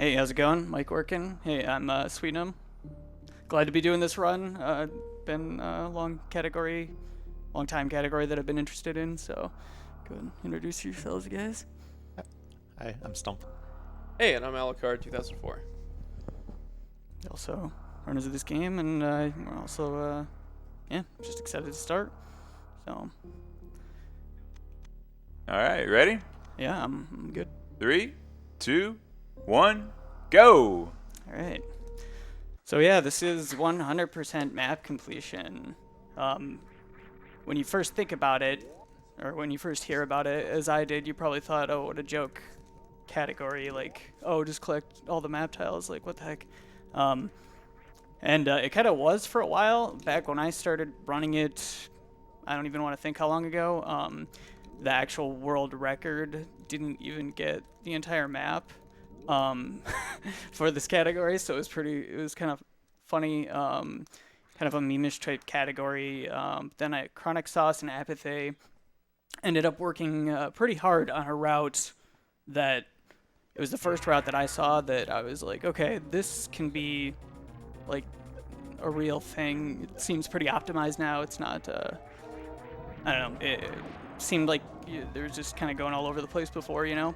Hey, how's it going? Mic working? Hey, I'm sweetnumb. Glad to be doing this run. Been a long time category that I've been interested in, so go ahead and introduce yourselves, guys. Hi, I'm Stump. Hey, and I'm Alucard 2004. Also runners of this game, and we're also, just excited to start. So. All right, ready? Yeah, I'm good. 3, 2, 1, go! All right. So yeah, this is 100% map completion. When you first think about it, or when you first hear about it, as I did, you probably thought, oh, what a joke category, like, oh, just collect all the map tiles, like, what the heck? And it kind of was for a while. Back when I started running it, I don't even want to think how long ago, the actual world record didn't even get the entire map for this category, so it was kind of funny, kind of a meme-ish type category. Then Chronic Sauce and Apathy ended up working pretty hard on a route that it was the first route that I saw that I was like, okay, this can be like a real thing. It seems pretty optimized now. It's not, I don't know, it seemed like they were just kind of going all over the place before, you know?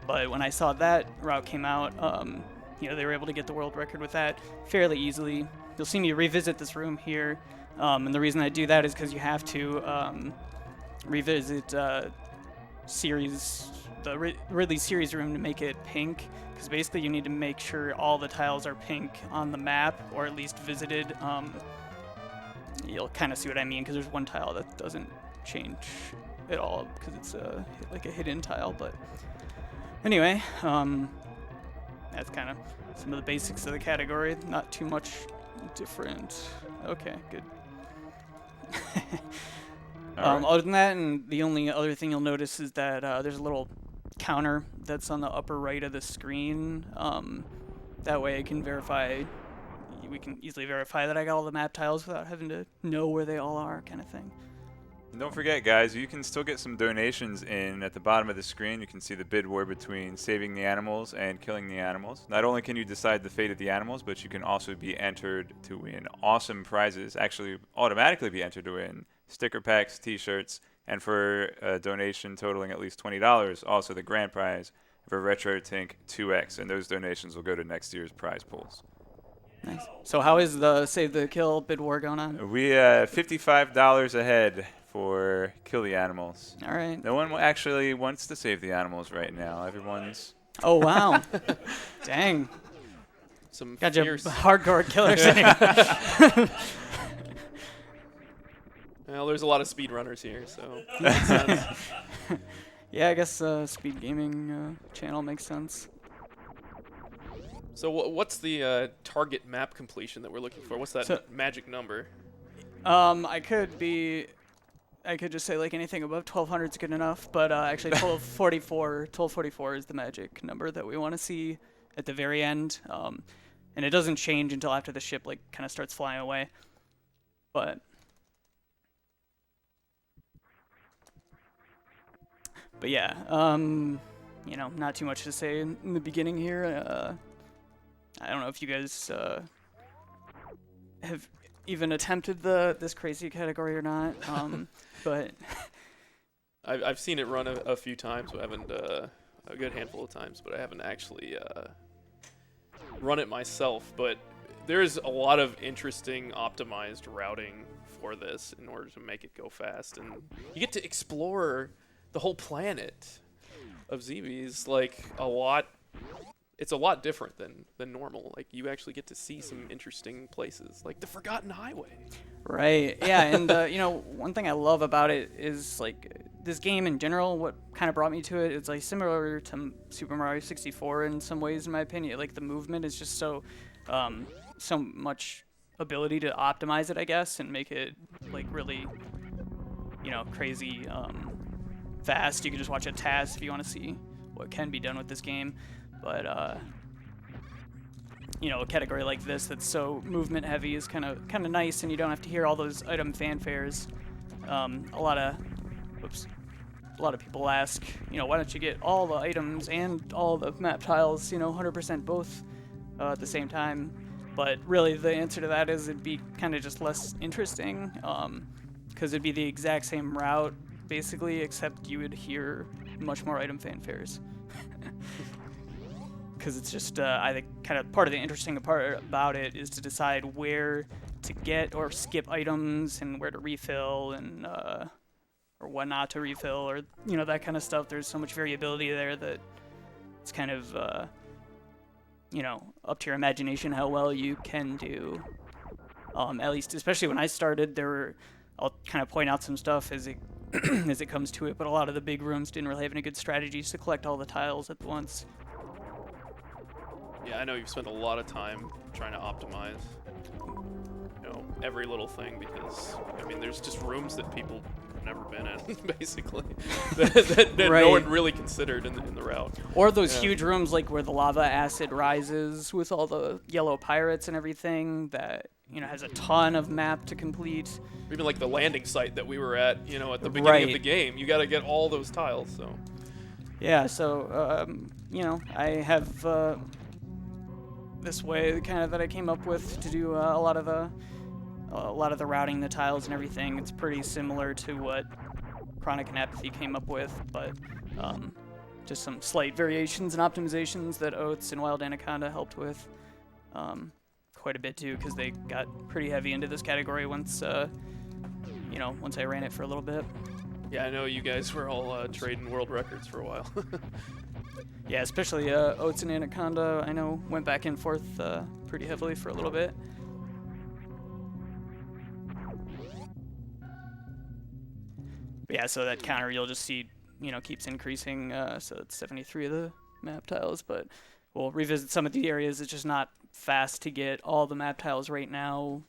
But when I saw that route came out, they were able to get the world record with that fairly easily. You'll see me revisit this room here, and the reason I do that is because you have to revisit the Ridley series room to make it pink, because basically you need to make sure all the tiles are pink on the map, or at least visited. You'll kind of see what I mean, because there's one tile that doesn't change at all, because it's like a hidden tile, but anyway, that's kind of some of the basics of the category. Not too much different. Okay, good. Other than that, and the only other thing you'll notice is that there's a little counter that's on the upper right of the screen. That way we can easily verify that I got all the map tiles without having to know where they all are, kind of thing. And don't forget, guys, you can still get some donations in at the bottom of the screen. You can see the bid war between saving the animals and killing the animals. Not only can you decide the fate of the animals, but you can also be entered to win awesome prizes. Actually, automatically be entered to win sticker packs, t-shirts, and for a donation totaling at least $20, also the grand prize for Retro Tank 2X. And those donations will go to next year's prize pools. Nice. So how is the Save the Kill bid war going on? We $55 ahead for kill the animals. All right. No one actually wants to save the animals right now. Everyone's... Oh, wow. Dang. Some got your fierce hardcore killers in here. Well, there's a lot of speedrunners here, so it makes sense. Yeah, I guess SpeedGaming channel makes sense. So what's the target map completion that we're looking for? What's that magic number? I could just say like anything above 1200 is good enough, but actually 1244 is the magic number that we want to see at the very end. And it doesn't change until after the ship like kind of starts flying away. But yeah, not too much to say in the beginning here. I don't know if you guys have even attempted this crazy category or not, but I've seen it run a few times. I haven't a good handful of times, but I haven't actually run it myself. But there's a lot of interesting optimized routing for this in order to make it go fast, and you get to explore the whole planet of ZBs like a lot. It's a lot different than normal. Like, you actually get to see some interesting places, like the Forgotten Highway. Right. Yeah, and one thing I love about it is like this game in general. What kind of brought me to it is like similar to Super Mario 64 in some ways, in my opinion. Like the movement is just so much ability to optimize it, I guess, and make it like really, crazy fast. You can just watch a task if you want to see what can be done with this game. But a category like this that's so movement heavy is kind of nice, and you don't have to hear all those item fanfares. A lot of a lot of people ask, why don't you get all the items and all the map tiles, 100% both at the same time? But really, the answer to that is it'd be kind of just less interesting, because it'd be the exact same route, basically, except you would hear much more item fanfares. Because it's just, I think, kind of part of the interesting part about it is to decide where to get or skip items and where to refill and or what not to refill, or that kind of stuff. There's so much variability there that it's kind of up to your imagination how well you can do. At least, especially when I started, I'll kind of point out some stuff as it as it comes to it, but a lot of the big rooms didn't really have any good strategies to collect all the tiles at once. Yeah, I know you've spent a lot of time trying to optimize, every little thing, because there's just rooms that people have never been in, basically, that Right. no one really considered in the route. Or those huge rooms like where the lava acid rises with all the yellow pirates and everything that has a ton of map to complete. Or even like the landing site that we were at, at the beginning of the Right. game. You got to get all those tiles. So Yeah, so I have this way kind of that I came up with to do a lot of the routing, the tiles and everything. It's pretty similar to what Chronic and Apathy came up with, but just some slight variations and optimizations that Oaths and Wild Anaconda helped with quite a bit too, because they got pretty heavy into this category once once I ran it for a little bit. yeah, I know you guys were all trading world records for a while. Yeah, especially Oaths and Anaconda, I know, went back and forth pretty heavily for a little bit. But yeah, so that counter you'll just see, keeps increasing. So it's 73 of the map tiles, but we'll revisit some of the areas. It's just not fast to get all the map tiles right now,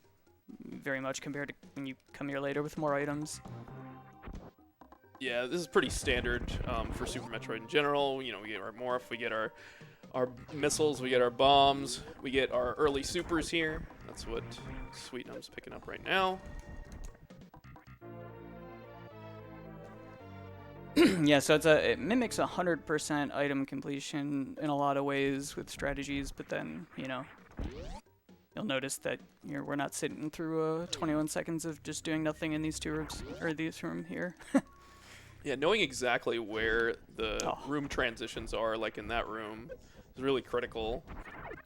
very much compared to when you come here later with more items. Yeah, this is pretty standard for Super Metroid in general. We get our morph, we get our missiles, we get our bombs, we get our early supers here. That's what sweetnumb's picking up right now. Yeah, so it mimics 100% item completion in a lot of ways with strategies, but then, you'll notice that we're not sitting through 21 seconds of just doing nothing in these two rooms, or this room here. Yeah, knowing exactly where the room transitions are, like in that room, is really critical.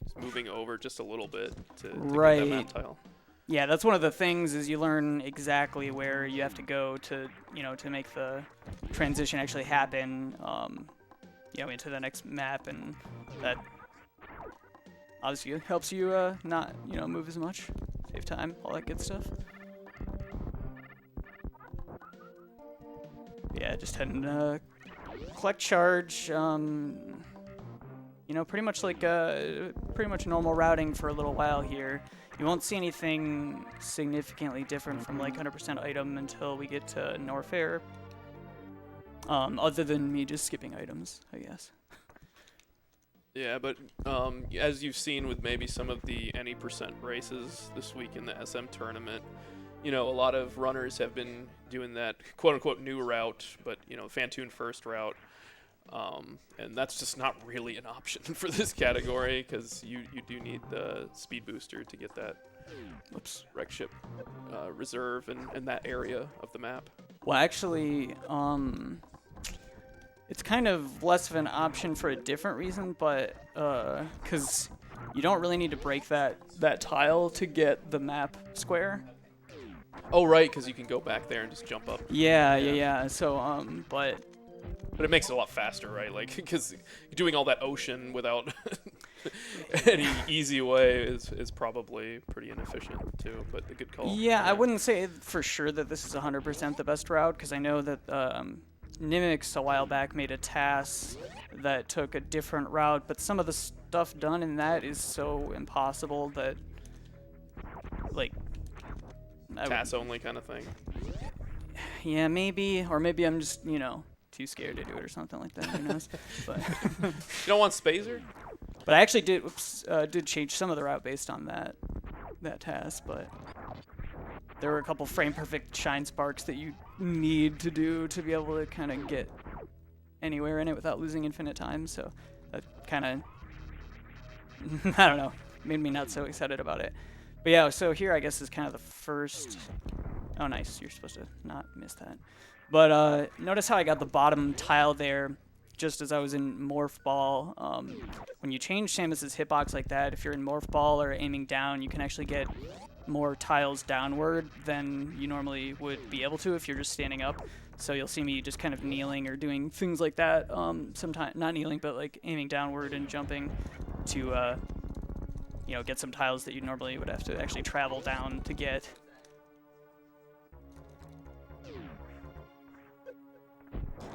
Just moving over just a little bit to get that map tile. Yeah, that's one of the things, is you learn exactly where you have to go to, to make the transition actually happen, into the next map, and that obviously helps you not, move as much, save time, all that good stuff. Yeah, just heading to collect charge, pretty much like normal routing for a little while here. You won't see anything significantly different from like 100% item until we get to Norfair. Other than me just skipping items, I guess. Yeah, but as you've seen with maybe some of the any percent races this week in the SM tournament, a lot of runners have been doing that quote-unquote new route, but, Phantoon first route. And that's just not really an option for this category, because you do need the speed booster to get that wreck ship reserve in that area of the map. Well, actually, it's kind of less of an option for a different reason, but because you don't really need to break that tile to get the map square. Oh, right, because you can go back there and just jump up. Yeah. So, but it makes it a lot faster, right? Like, because doing all that ocean without any easy way is probably pretty inefficient too. But a good call. Yeah, I wouldn't say for sure that this is 100% the best route, because I know that Nimix a while back made a task that took a different route, but some of the stuff done in that is so impossible that, like, TAS only kind of thing. Yeah, maybe, or maybe I'm just too scared to do it or something like that. Who knows? But you don't want Spazer? But I actually did change some of the route based on that task, but there were a couple frame perfect Shinesparks that you need to do to be able to kind of get anywhere in it without losing infinite time. So that kind of, I don't know, made me not so excited about it. But yeah, so here I guess is kind of the first. Oh, nice. You're supposed to not miss that. But notice how I got the bottom tile there just as I was in Morph Ball. When you change Samus's hitbox like that, if you're in Morph Ball or aiming down, you can actually get more tiles downward than you normally would be able to if you're just standing up. So you'll see me just kind of kneeling or doing things like that. Sometimes not kneeling, but like aiming downward and jumping to you know, get some tiles that you normally would have to actually travel down to get.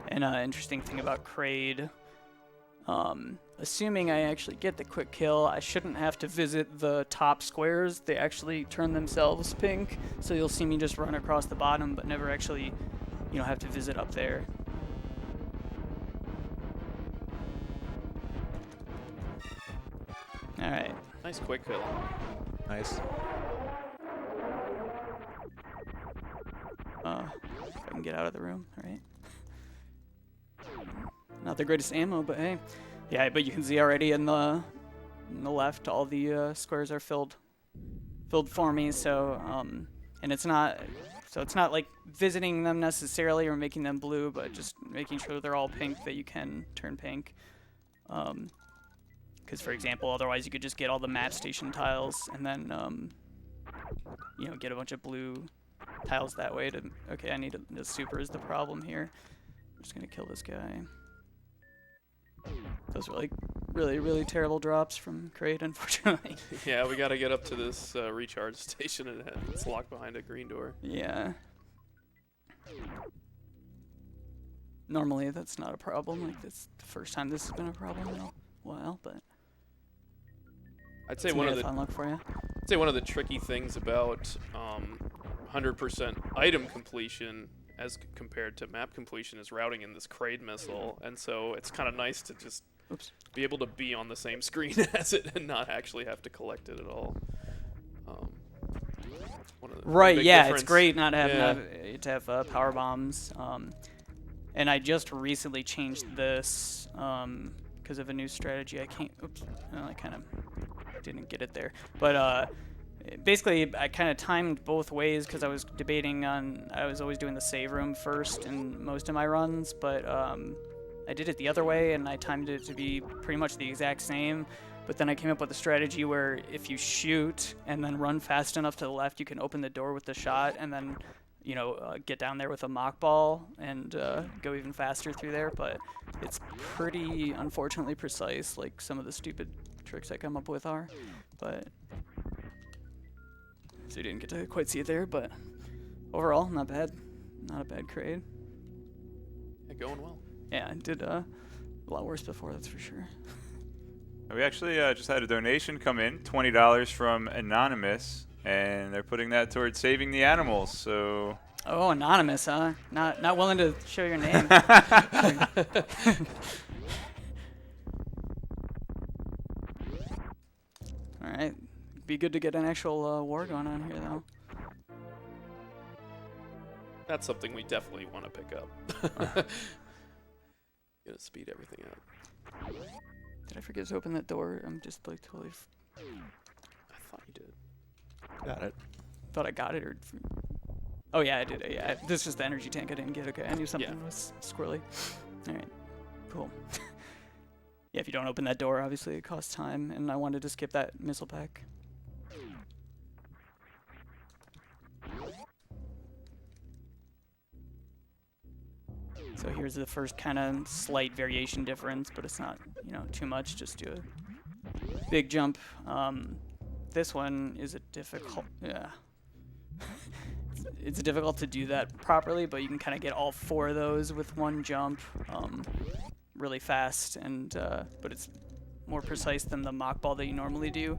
And interesting thing about Kraid, assuming I actually get the quick kill, I shouldn't have to visit the top squares. They actually turn themselves pink, so you'll see me just run across the bottom, but never actually, you know, have to visit up there. All right. Nice quick kill. Nice. If I can get out of the room, all right. Not the greatest ammo, but hey. Yeah, but you can see already in the left, all the squares are filled for me. So and it's not like visiting them necessarily or making them blue, but just making sure they're all pink that you can turn pink. Because for example, otherwise you could just get all the map station tiles and then you know, get a bunch of blue tiles that way. To okay, I need the super is the problem here. I'm just gonna kill this guy. Those are like really terrible drops from Kraid, unfortunately. Yeah, we gotta get up to this recharge station and it's locked behind a green door. Yeah. Normally that's not a problem. Like that's the first time this has been a problem in a while, but I'd say it's one made of a the fun look for you. I'd say one of the tricky things about 100% item completion as compared to map completion is routing in this Kraid missile, and so it's kind of nice to just be able to be on the same screen as it and not actually have to collect it at all. Right, yeah, difference. it's great not having to have power bombs. And I just recently changed this because of a new strategy. I can't. Oops, I kind of didn't get it there, but basically, I kind of timed both ways because I was debating on. I was always doing the save room first in most of my runs, but I did it the other way, and I timed it to be pretty much the exact same. But then I came up with a strategy where if you shoot and then run fast enough to the left, you can open the door with the shot, and then you know get down there with a mock ball and go even faster through there. But it's pretty unfortunately precise, like some of the stupid tricks I come up with are. But so you didn't get to quite see it there, but overall, not bad. Not a bad Kraid. Yeah, going well. Yeah, I did a lot worse before, that's for sure. We actually just had a donation come in, $20 from Anonymous, and they're putting that towards saving the animals. So. Oh, Anonymous, huh? Not willing to show your name. All right. Be good to get an actual war going on here, though. That's something we definitely want to pick up. Gonna speed everything up. Did I forget to open that door? I'm just like totally. I thought you did. Got it. Thought I got it, or. Oh yeah, I did. Yeah, this is the energy tank I didn't get. Okay, I knew something was squirrely. All right, cool. Yeah, if you don't open that door, obviously it costs time, and I wanted to skip that missile pack. So here's the first kind of slight variation difference, but it's not, you know, too much. Just do a big jump. This one is a difficult, yeah. It's difficult to do that properly, but you can kind of get all four of those with one jump really fast, and but it's more precise than the mock ball that you normally do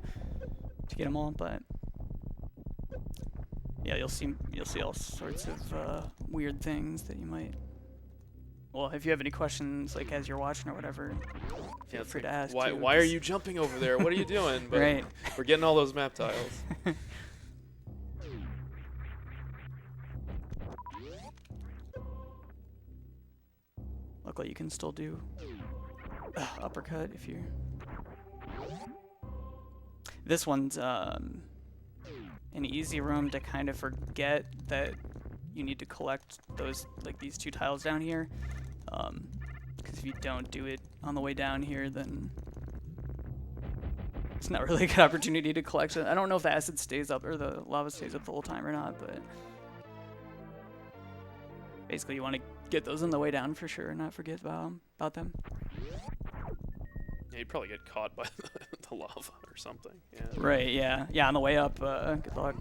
to get them all. But yeah, you'll see all sorts of weird things that you might. Well, if you have any questions, like as you're watching or whatever, feel free to ask. Why are you jumping over there? What are you doing? But right. We're getting all those map tiles. luckily you can still do uppercut if you're... This one's an easy room to kind of forget that you need to collect those, like these 2 tiles down here. Because if you don't do it on the way down here, then it's not really a good opportunity to collect it. I don't know if the acid stays up or the lava stays up the whole time or not, but basically you want to get those on the way down for sure and not forget about them. Yeah, you'd probably get caught by the lava or something. Yeah. Right, yeah. Yeah, on the way up, good luck.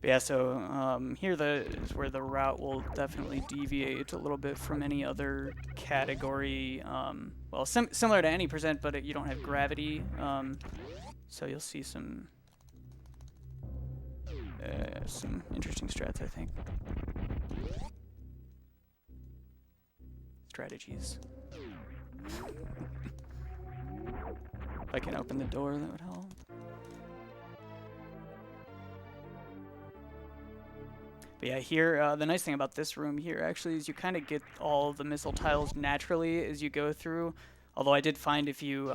But yeah, so here is where the route will definitely deviate a little bit from any other category. Well, similar to any percent, but you don't have gravity. So you'll see some interesting strats, I think. Strategies. If I can open the door, that would help. But yeah, here, the nice thing about this room here actually is you kind of get all the missile tiles naturally as you go through. Although I did find if you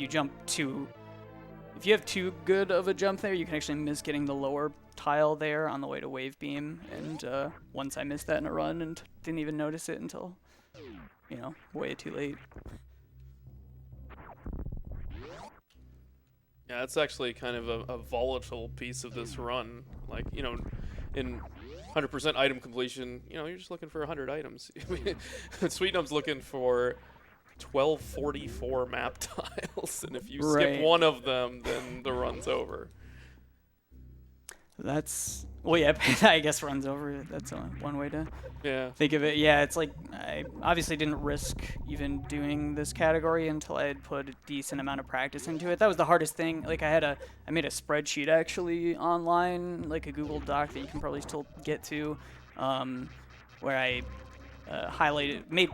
jump if you have too good of a jump there, you can actually miss getting the lower tile there on the way to wave beam. And once I missed that in a run and didn't even notice it until, you know, way too late. Yeah, that's actually kind of a volatile piece of this run. Like, you know, in 100% item completion, you know, you're just looking for 100 items. SweetNumb's looking for 1244 map tiles, and if you skip one of them, then the run's over. That's, well, yeah, I guess run's over. That's one way to think of it. Yeah, it's like I obviously didn't risk even doing this category until I had put a decent amount of practice into it. That was the hardest thing. Like I made a spreadsheet actually online, like a Google Doc that you can probably still get to, where I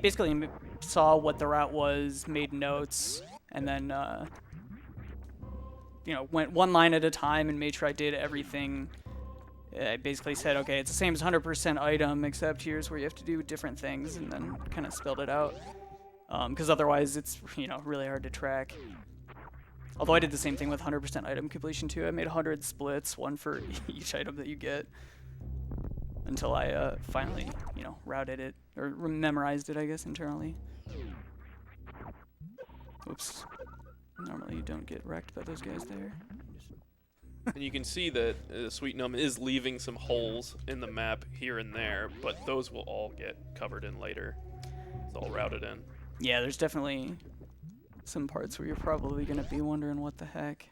basically saw what the route was, made notes, and then you know, went one line at a time and made sure I did everything. I basically said, okay, it's the same as 100% item, except here's where you have to do different things, and then kind of spelled it out. Because otherwise it's, you know, really hard to track. Although I did the same thing with 100% item completion too. I made 100 splits, one for each item that you get, until I finally, you know, routed it, or memorized it, I guess, internally. Oops. Normally you don't get wrecked by those guys there. And you can see that SweetNumb is leaving some holes in the map here and there, but those will all get covered in later. It's all routed in. Yeah, there's definitely some parts where you're probably going to be wondering what the heck.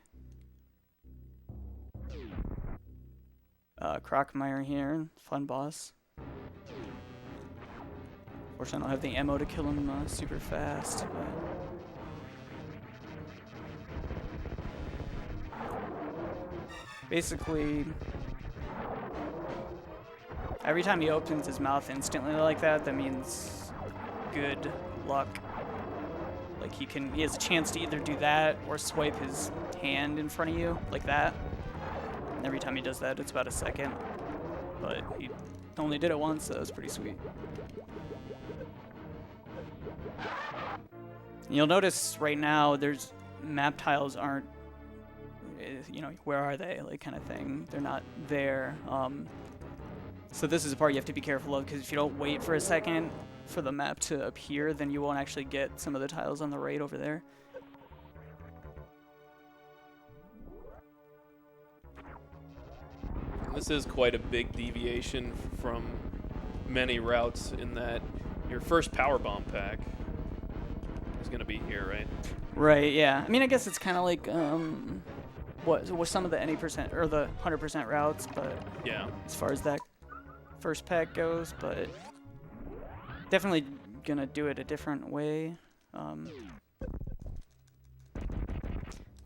Crocomire here, fun boss. Of course, I don't have the ammo to kill him super fast, but... Basically, every time he opens his mouth instantly like that, that means good luck. Like he has a chance to either do that or swipe his hand in front of you, like that. And every time he does that, it's about a second. But he only did it once, so that's pretty sweet. And you'll notice right now, there's map tiles aren't, you know, where are they, like kind of thing. They're not there. So this is a part you have to be careful of, because if you don't wait for a second for the map to appear, then you won't actually get some of the tiles on the right over there. This is quite a big deviation from many routes in that your first power bomb pack is going to be here, right? Right, yeah. I mean, I guess it's kind of like what some of the any percent or the 100% routes, but yeah, as far as that first pack goes, but definitely gonna do it a different way.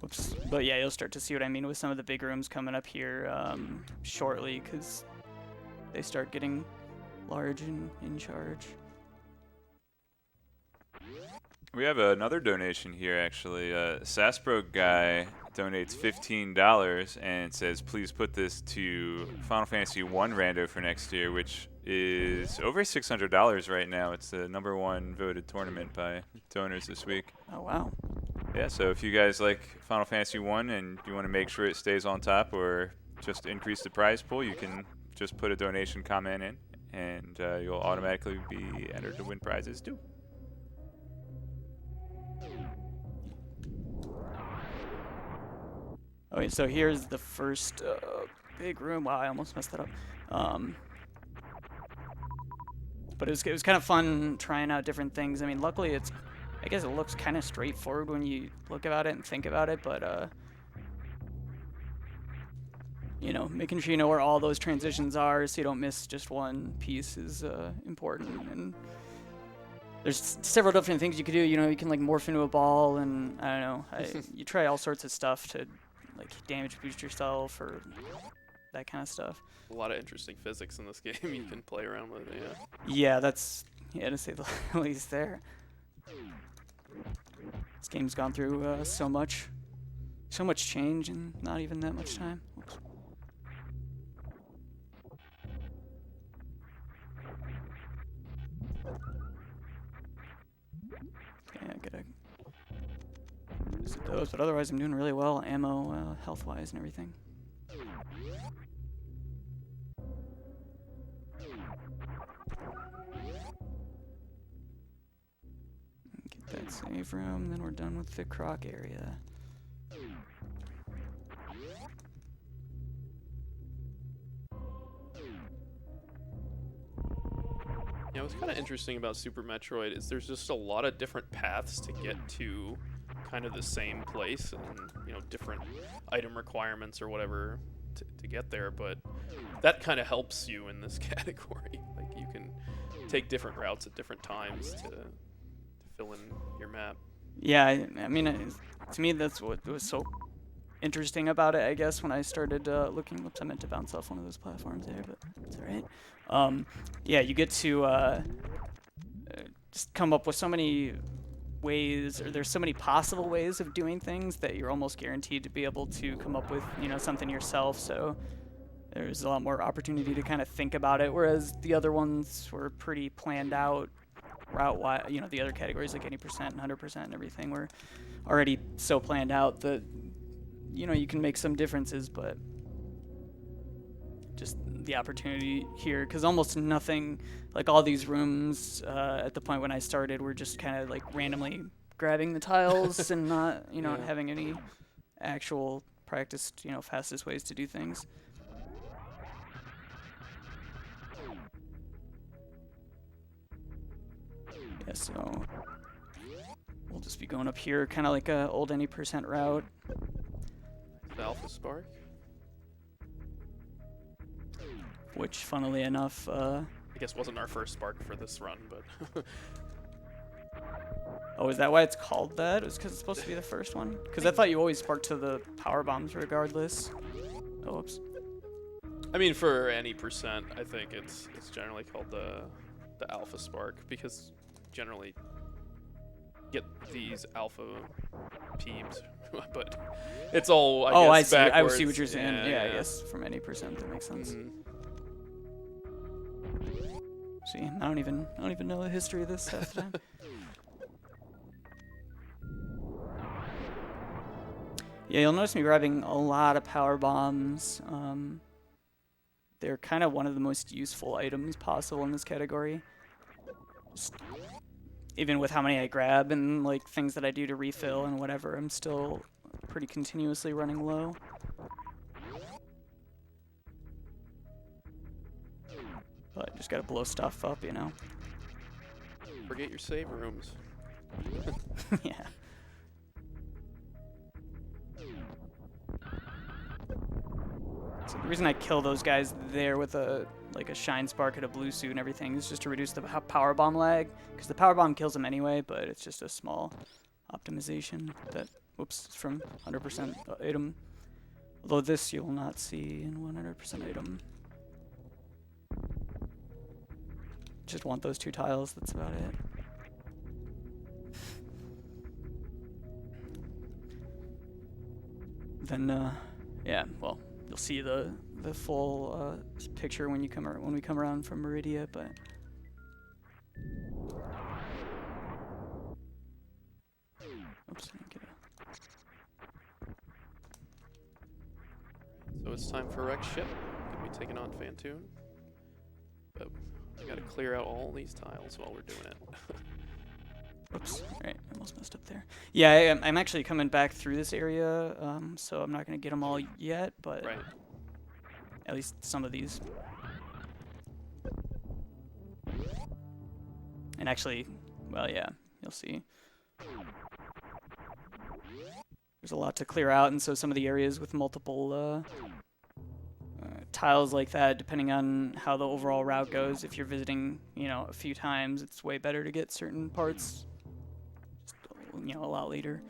Whoops. But yeah, you'll start to see what I mean with some of the big rooms coming up here shortly, because they start getting large and in charge. We have another donation here, actually. Saspro guy donates $15 and says, please put this to Final Fantasy 1 Rando for next year, which is over $600 right now. It's the #1 voted tournament by donors this week. Oh, wow. Yeah, so if you guys like Final Fantasy 1 and you want to make sure it stays on top or just increase the prize pool, you can just put a donation comment in, and you'll automatically be entered to win prizes too. Okay, so here's the first big room. Wow, I almost messed that up. But it was kind of fun trying out different things. I mean, luckily I guess it looks kind of straightforward when you look about it and think about it, but you know, making sure you know where all those transitions are so you don't miss just one piece is important. And there's several different things you could do. You know, you can like morph into a ball, and I don't know. You try all sorts of stuff to like damage boost yourself or that kind of stuff. A lot of interesting physics in this game you can play around with. Yeah. Yeah, that's to say the least there. This game's gone through so much change in not even that much time. Oops. Okay, I gotta visit those, but otherwise I'm doing really well, ammo, health-wise, and everything. Get that save room, then we're done with the croc area. Yeah, what's kind of interesting about Super Metroid is there's just a lot of different paths to get to kind of the same place, and you know, different item requirements or whatever to get there. But that kind of helps you in this category. Like you can take different routes at different times to fill in your map. Yeah, I mean, to me that's what was so interesting about it, I guess, when I started looking. Whoops, I meant to bounce off one of those platforms there, but it's alright. Yeah, you get to just come up with so many ways, or there's so many possible ways of doing things that you're almost guaranteed to be able to come up with, you know, something yourself. So there's a lot more opportunity to kind of think about it, whereas the other ones were pretty planned out route-wise. You know, the other categories like 80% and 100% and everything were already so planned out that, you know, you can make some differences, but just the opportunity here, because almost nothing, like all these rooms at the point when I started were just kind of like randomly grabbing the tiles and not, you know, Yeah. having any actual practiced, you know, fastest ways to do things. Yeah, so we'll just be going up here, kind of like a old any % route. The Alpha Spark. Which, funnily enough, I guess wasn't our first spark for this run, but oh, is that why it's called that? It was because it's supposed to be the first one? Because I thought you always sparked to the power bombs regardless. Oh, whoops. I mean, for any %, I think it's generally called the Alpha Spark, because generally get these Alpha Peebs, but it's all I guess I backwards. see what you're saying. Yeah, I yeah. guess from any % that makes sense. Mhm. See, I don't even know the history of this half the time. Yeah, you'll notice me grabbing a lot of power bombs. They're kind of one of the most useful items possible in this category. Just, even with how many I grab and like things that I do to refill and whatever, I'm still pretty continuously running low. But just gotta blow stuff up, you know. Forget your save rooms. Yeah. So the reason I kill those guys there with a Shinespark and a blue suit and everything is just to reduce the power bomb lag, because the power bomb kills them anyway, but it's just a small optimization that, whoops, is from 100% item. Although this you'll not see in 100% item. Just want those 2 tiles, that's about it. then yeah, well, you'll see the full picture when we come around from Meridia, but. Oops, I didn't get it. So it's time for wreck ship. Gonna be taking on Phantoon. But we gotta clear out all these tiles while we're doing it. Oops, alright, I almost messed up there. Yeah, I'm actually coming back through this area, so I'm not going to get them all yet, but Right. at least some of these. And actually, well, yeah, you'll see. There's a lot to clear out, and so some of the areas with multiple tiles like that, depending on how the overall route goes, if you're visiting, you know, a few times, it's way better to get certain parts, you know, a lot later.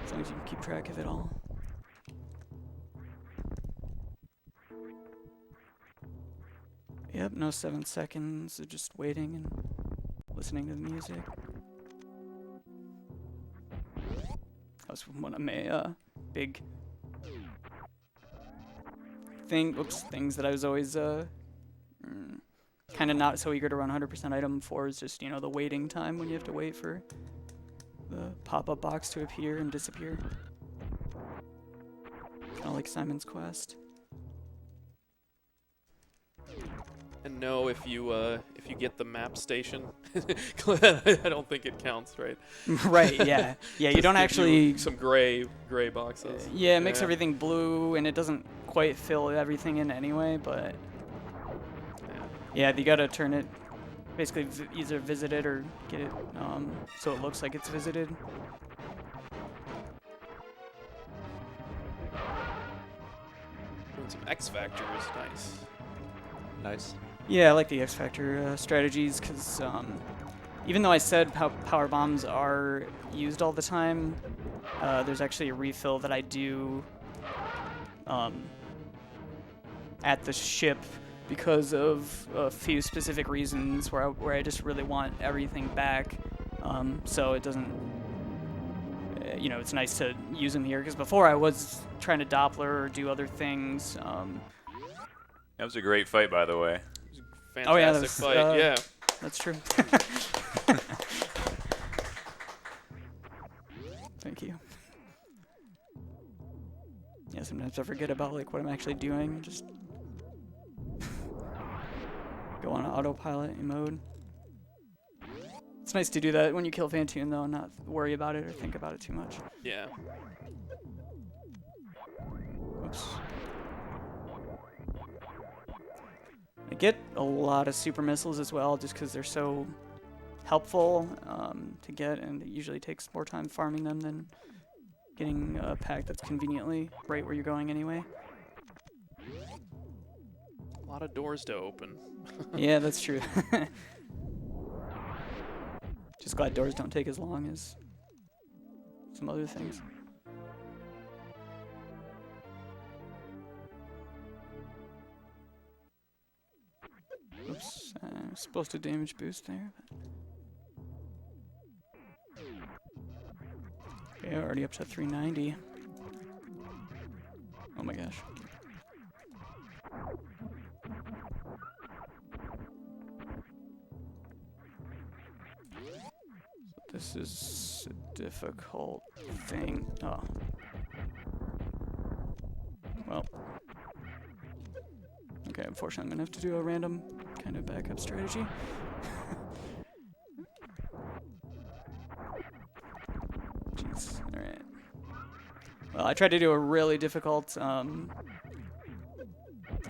As long as you can keep track of it all. Yep, no 7 seconds of just waiting and listening to the music. That was one of my big things that I was always kind of not so eager to run 100% item for, is just, you know, the waiting time when you have to wait for the pop-up box to appear and disappear. Kind of like Simon's Quest. And no, if you get the map station, I don't think it counts, right? Right, yeah. Yeah, you Just don't give actually... you some gray boxes. yeah, it makes everything blue, and it doesn't quite fill everything in anyway, but... yeah, you gotta turn it, basically either visit it or get it so it looks like it's visited. Doing some X Factor is nice. Nice. Yeah, I like the X Factor strategies, because even though I said how power bombs are used all the time, there's actually a refill that I do at the ship because of a few specific reasons where I just really want everything back. So it doesn't, you know, it's nice to use them here, because before I was trying to Doppler or do other things. That was a great fight, by the way. Fantastic Oh yeah, that was, fight. Yeah. That's true. Thank you. Yeah, sometimes I forget about like what I'm actually doing. Just go on autopilot mode. It's nice to do that when you kill Phantoon, though, and not worry about it or think about it too much. Yeah. Oops. I get a lot of super missiles as well, just because they're so helpful to get, and it usually takes more time farming them than getting a pack that's conveniently right where you're going anyway. A lot of doors to open. Yeah, that's true. Just glad doors don't take as long as some other things. Oops, supposed to damage boost there. Okay, already up to 390. Oh my gosh. This is a difficult thing. Oh. Well. Okay, unfortunately I'm gonna have to do a random kind of backup strategy. Jeez, alright. Well, I tried to do a really difficult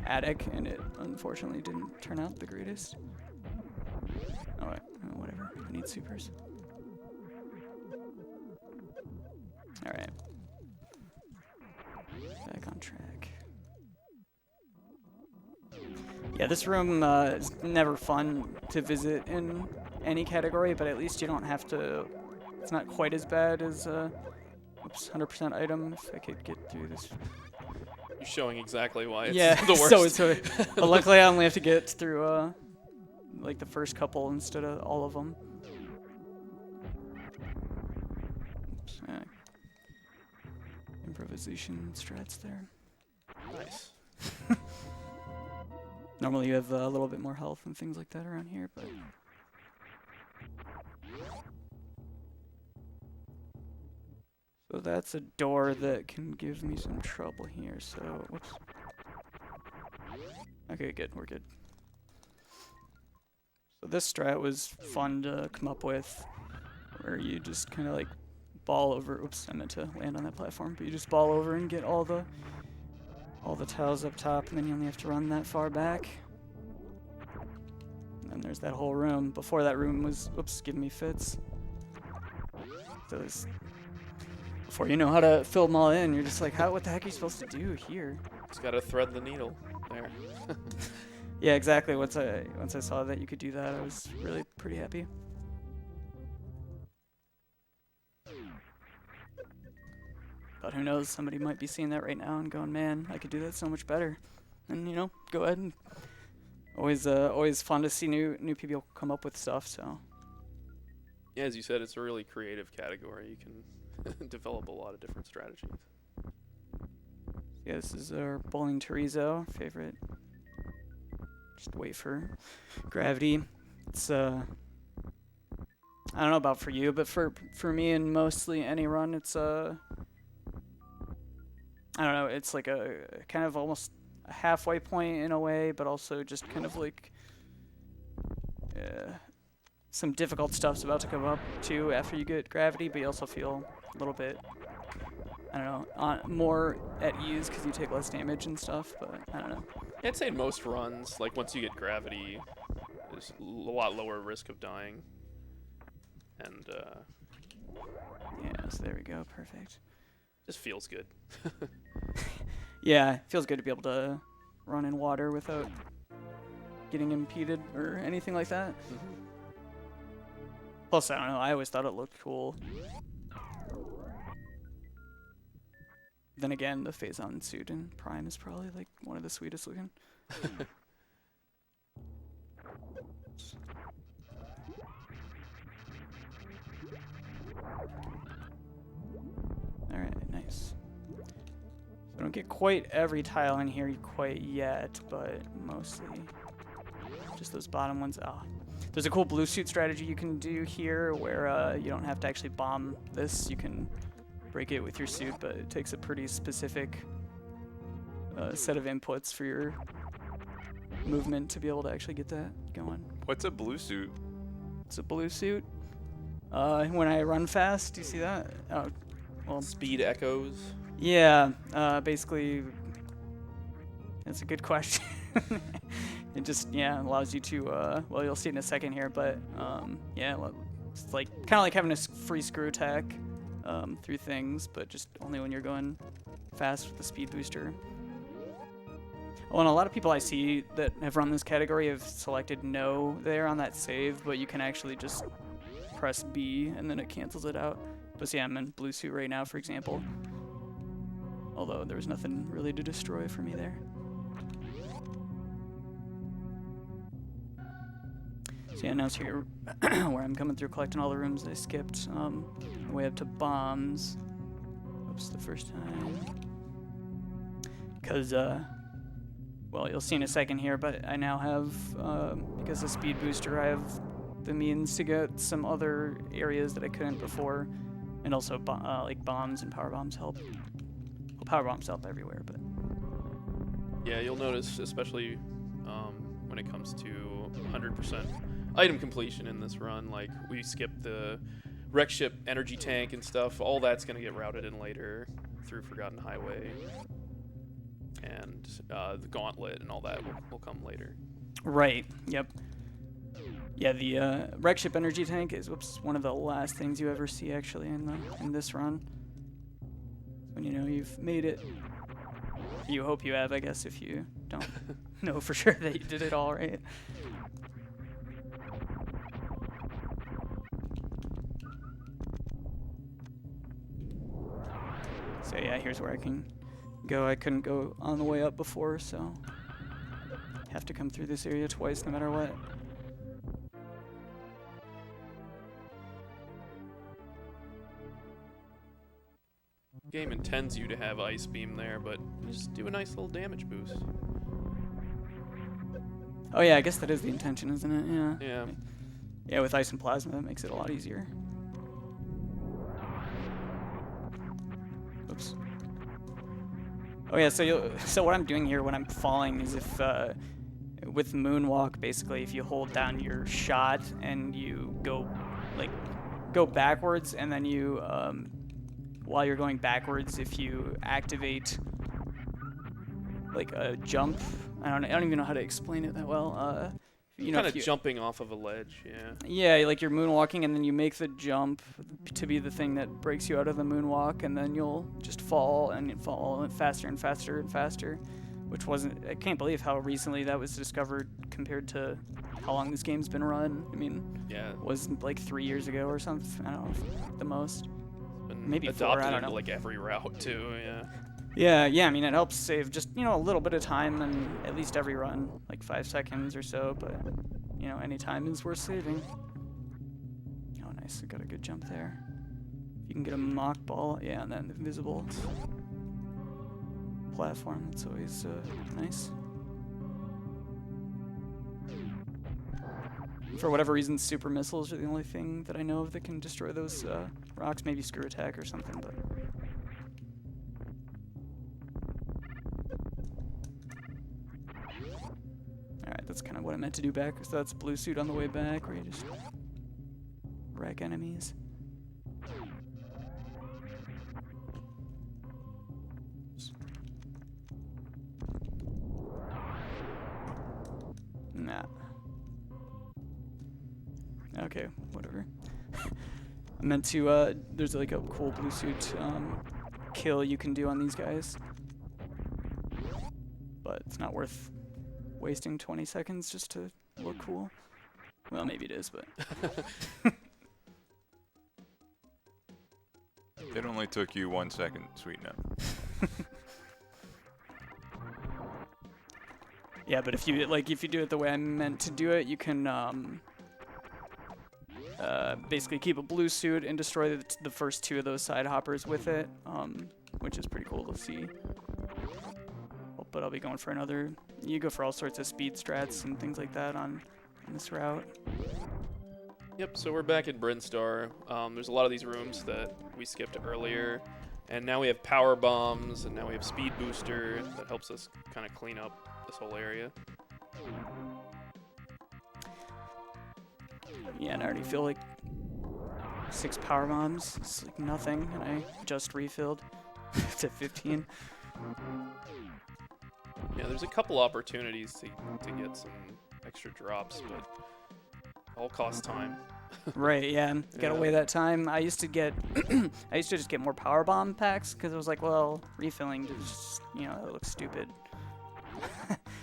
attic, and it unfortunately didn't turn out the greatest. Alright, whatever. I need supers. Alright. Back on track. Yeah, this room is never fun to visit in any category, but at least you don't have to... It's not quite as bad as... oops, 100% item, if I could get through this. You're showing exactly why it's Yeah, the worst. so but luckily I only have to get through like the first couple instead of all of them. Oops, improvisation strats there. Nice. Normally you have a little bit more health and things like that around here, but... So that's a door that can give me some trouble here, so... Whoops. Okay, good, we're good. So this strat was fun to come up with, where you just kind of like ball over. Oops, I meant to land on that platform, but you just ball over and get all the tiles up top, and then you only have to run that far back. And then there's that whole room. Before that room was, oops, giving me fits. So this, before you know how to fill them all in, you're just like, what the heck are you supposed to do here? Just gotta thread the needle there. Yeah, exactly. Once I saw that you could do that, I was really pretty happy. But who knows? Somebody might be seeing that right now and going, "Man, I could do that so much better." And go ahead and always fun to see new people come up with stuff. So Yeah, as you said, it's a really creative category. You can develop a lot of different strategies. yeah, this is our bowling chorizo favorite. Just wait for gravity. It's I don't know about for you, but for me and mostly any run, it's I don't know, it's like a kind of almost a halfway point in a way, but also just kind of like some difficult stuff's about to come up too after you get gravity, but you also feel a little bit, I don't know, more at ease because you take less damage and stuff, but I don't know. I'd say in most runs, like once you get gravity, there's a lot lower risk of dying. And Yeah, so there we go, perfect. just feels good. Yeah, it feels good to be able to run in water without getting impeded or anything like that. Plus, I don't know, I always thought it looked cool. Then again, the Phazon suit in Prime is probably like one of the sweetest looking. Alright, nice. I don't get quite every tile in here quite yet, but mostly just those bottom ones. Ah. There's a cool blue suit strategy you can do here where you don't have to actually bomb this. You can break it with your suit, but it takes a pretty specific set of inputs for your movement to be able to actually get that going. What's a blue suit? It's a blue suit. When I run fast, do you see that? Oh, well, Speed echoes. yeah, basically, that's a good question. It just, allows you to, well, you'll see in a second here, but, yeah, it's like, kind of like having a free screw attack through things, but just only when you're going fast with the speed booster. Oh, and a lot of people I see that have run this category have selected no there on that save, but you can actually just press B and then it cancels it out. But yeah, I'm in blue suit right now, for example. Although there was nothing really to destroy for me there. So yeah, now it's here where I'm coming through collecting all the rooms I skipped. Way up to bombs. Oops, the first time. Because, well, you'll see in a second here, but I now have, because of Speed Booster, I have the means to get some other areas that I couldn't before. And also, like, bombs and power bombs help. Well, power bombs help everywhere, but... Yeah, you'll notice, especially when it comes to 100% item completion in this run, like, we skipped the wreck ship energy tank and stuff. All that's going to get routed in later through Forgotten Highway. And the gauntlet and all that will come later. Right, yep. Yeah, the wreck ship energy tank is one of the last things you ever see actually in this run. When you know you've made it. You hope you have, I guess, if you don't know for sure that you did it all right. So yeah, here's where I can go. I couldn't go on the way up before, so have to come through this area twice no matter what. Game intends you to have Ice Beam there, but you just do a nice little damage boost. Oh yeah, I guess that is the intention, isn't it? Yeah. Yeah. Yeah, with Ice and Plasma, that makes it a lot easier. Oops. Oh yeah, so what I'm doing here when I'm falling is if with Moonwalk, basically, if you hold down your shot and you go backwards, and then you while you're going backwards, if you activate like a jump, I don't even know how to explain it that well. You know, Kind of jumping off of a ledge, yeah. yeah, like you're moonwalking, and then you make the jump to be the thing that breaks you out of the moonwalk, and then you'll just fall and fall faster and faster and faster, which wasn't. I can't believe how recently that was discovered compared to how long this game's been run. I mean, Yeah. it was like 3 years ago or something. I don't know, the most. Been Maybe 4, adopted I don't into know. like every route too, yeah. Yeah. I mean, it helps save just a little bit of time, and at least every run, like 5 seconds or so. But any time is worth saving. Oh, nice! I got a good jump there. You can get a mock ball, yeah, and then the invisible platform. That's always nice. For whatever reason, super missiles are the only thing that I know of that can destroy those rocks. Maybe screw attack or something, but. Alright, that's kind of what I meant to do back. So that's blue suit on the way back, where you just wreck enemies. Nah. Okay, whatever. I meant to, there's like a cool blue suit kill you can do on these guys. But it's not worth wasting 20 seconds just to look cool. Well, maybe it is, but... It only took you 1 second, sweetnumb. Yeah, but if you do it the way I meant to do it, you can basically keep a blue suit and destroy the first 2 of those side hoppers with it, which is pretty cool to see. But I'll be going for another. You go for all sorts of speed strats and things like that on this route. Yep, so we're back at Brinstar. There's a lot of these rooms that we skipped earlier, and now we have power bombs, and now we have speed booster that helps us kind of clean up this whole area. Yeah, and I already feel like 6 power bombs. It's like nothing, and I just refilled to 15. Yeah, there's a couple opportunities to get some extra drops, but all cost time. Right, yeah. Gotta Yeah. weigh that time. I used to get, I used to just get more power bomb packs because it was like, well, refilling just, it looks stupid.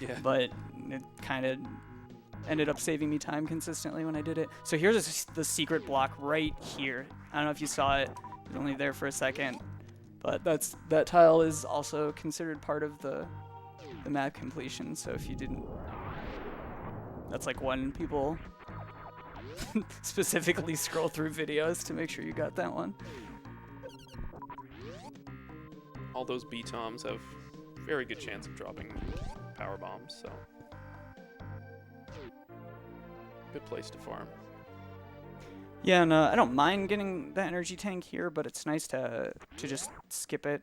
Yeah. But it kind of ended up saving me time consistently when I did it. So here's the secret block right here. I don't know if you saw it. It was only there for a second, but that tile is also considered part of the map completion. So if you didn't, that's like when people specifically scroll through videos to make sure you got that one. All those B-toms have very good chance of dropping power bombs, so good place to farm. Yeah, and I don't mind getting that energy tank here, but it's nice to just skip it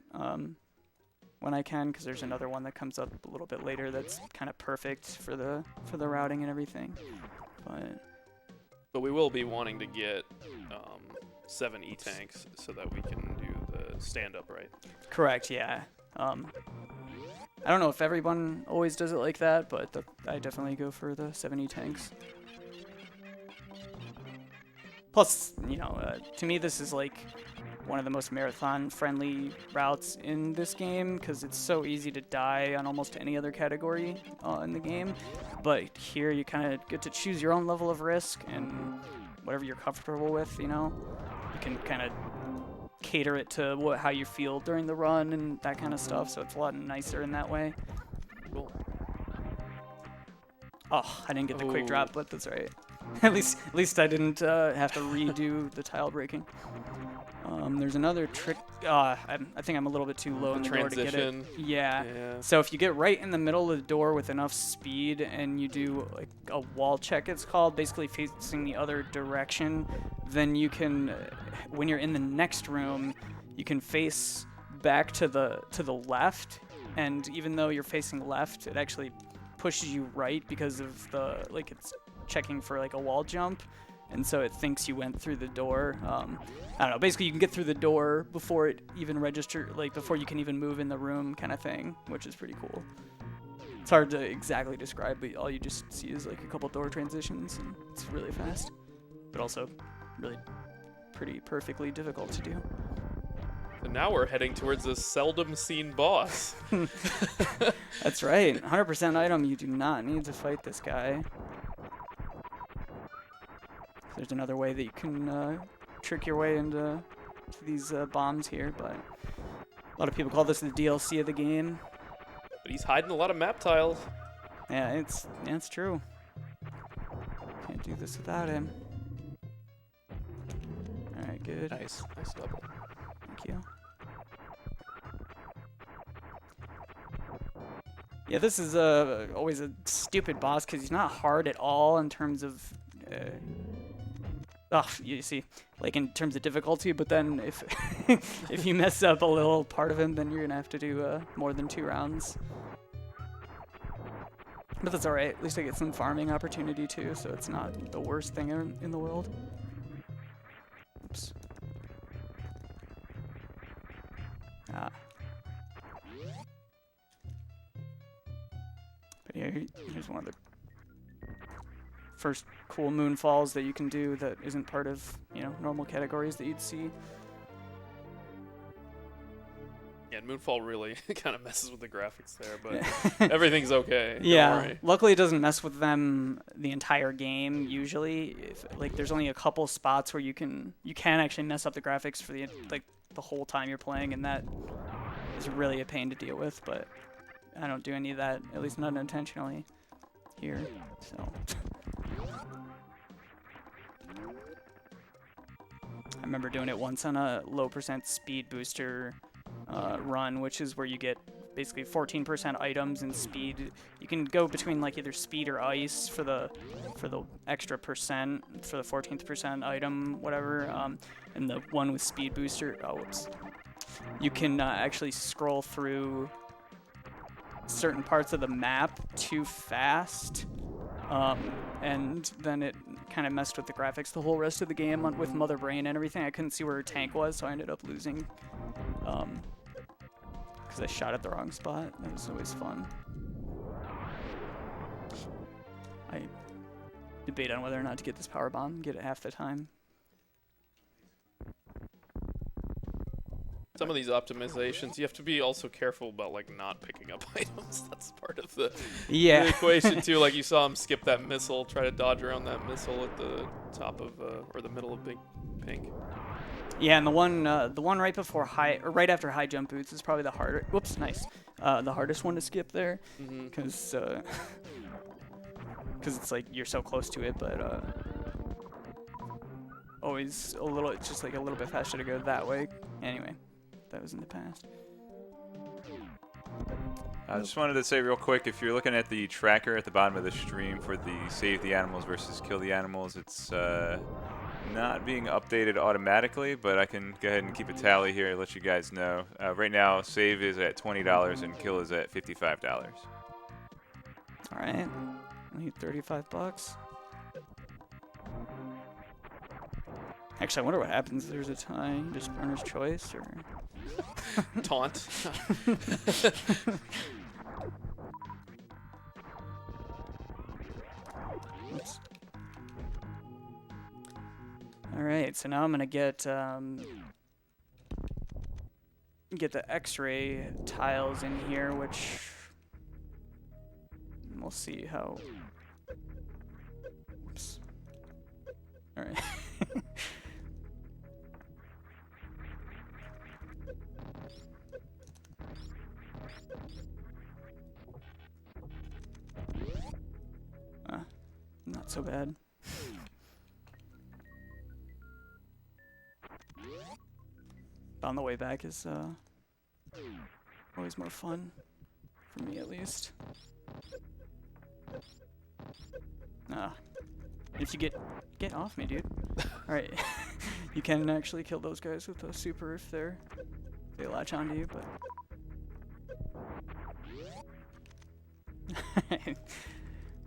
when I can, because there's another one that comes up a little bit later that's kind of perfect for the routing and everything. But we will be wanting to get 7 E-tanks so that we can do the stand-up, right? Correct, yeah. I don't know if everyone always does it like that, but I definitely go for the 70 tanks. Plus, to me this is like one of the most marathon-friendly routes in this game, because it's so easy to die on almost any other category in the game. But here you kind of get to choose your own level of risk, and whatever you're comfortable with, you can kind of cater it to how you feel during the run and that kind of stuff, so it's a lot nicer in that way. Cool. Oh, I didn't get the quick drop, but that's right. at least I didn't have to redo the tile breaking. There's another trick. I think I'm a little bit too low in the door to get it. Transition. Yeah. Yeah. So if you get right in the middle of the door with enough speed and you do like a wall check, it's called, basically facing the other direction, then you can, when you're in the next room, you can face back to the left, and even though you're facing left, it actually pushes you right because of the, like, it's checking for like a wall jump, and so it thinks you went through the door. I don't know, basically you can get through the door before it even like before you can even move in the room, kind of thing, which is pretty cool. It's hard to exactly describe, but all you just see is like a couple door transitions, and it's really fast, but also really pretty perfectly difficult to do. So now we're heading towards a seldom seen boss. That's right, 100% item, you do not need to fight this guy. There's another way that you can trick your way into these bombs here, but a lot of people call this the DLC of the game. But he's hiding a lot of map tiles. Yeah, it's true. Can't do this without him. All right, good. Nice. Nice double. Thank you. Yeah, this is always a stupid boss because he's not hard at all in terms of. You see, like in terms of difficulty, but then if if you mess up a little part of him, then you're gonna have to do more than 2 rounds. But that's alright, at least I get some farming opportunity too, so it's not the worst thing in the world. Oops. Ah. But yeah, here's one of the first cool moonfalls that you can do that isn't part of, normal categories that you'd see. Yeah, and Moonfall really kind of messes with the graphics there, but everything's okay. Don't Yeah, worry. luckily it doesn't mess with them the entire game usually. There's only a couple spots where you can actually mess up the graphics for the whole time you're playing, and that is really a pain to deal with, but I don't do any of that, at least not intentionally here, so. I remember doing it once on a low % speed booster run, which is where you get basically 14% items and speed. You can go between like either speed or ice for the extra percent for the 14th% item, whatever. And the one with speed booster, you can actually scroll through certain parts of the map too fast. And then it kind of messed with the graphics the whole rest of the game with Mother Brain and everything. I couldn't see where her tank was, so I ended up losing. Because I shot at the wrong spot. That was always fun. I debate on whether or not to get this power bomb, get it half the time. Some of these optimizations, you have to be also careful about not picking up items. That's part of the equation too. Like you saw him skip that missile, try to dodge around that missile at the top of or the middle of Big Pink. Yeah, and the one right before right after high jump boots is probably the harder. Whoops, nice. The hardest one to skip there, because it's like you're so close to it, but always a little. It's just like a little bit faster to go that way. Anyway. That was in the past. I just wanted to say real quick, if you're looking at the tracker at the bottom of the stream for the save the animals versus kill the animals, it's not being updated automatically, but I can go ahead and keep a tally here and let you guys know. Right now, save is at $20 and kill is at $55. All right, I need $35. Actually, I wonder what happens if there's a tie. Just earner's choice, or taunt. Oops. All right, so now I'm gonna get the X-ray tiles in here, which we'll see how. Oops. All right. Not so bad. on the way back is always more fun, for me at least. If you get off me, dude. All right, you can actually kill those guys with a super if they latch onto you, but.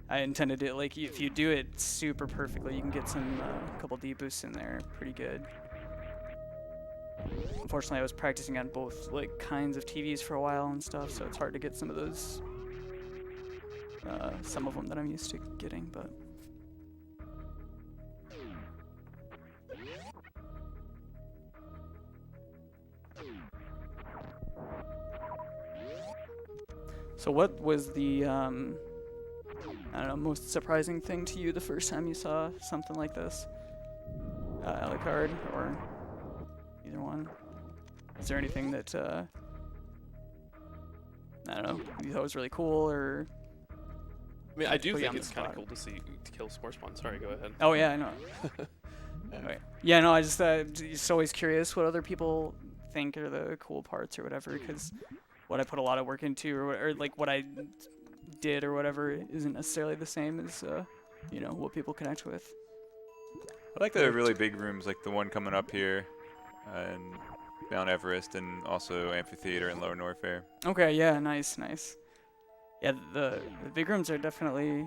I intended it like if you do it super perfectly, you can get some couple deboosts in there pretty good. Unfortunately, I was practicing on both like kinds of TVs for a while and stuff, so it's hard to get some of those, some of them that I'm used to getting, but. So what was the, I don't know, most surprising thing to you the first time you saw something like this? Alucard, or either one? Is there anything that, I don't know, you thought was really cool, or? I mean, I do think it's kind of cool to kill Spore Spawn. Sorry, go ahead. Oh yeah, I know. Anyway. Yeah, no, I just always curious what other people think are the cool parts or whatever, because what I put a lot of work into, or like what I did or whatever, isn't necessarily the same as you know, what people connect with. I like the really big rooms, like the one coming up here, and Mount Everest, and also Amphitheater and Lower Norfair. Okay, yeah, nice. Yeah, the big rooms are definitely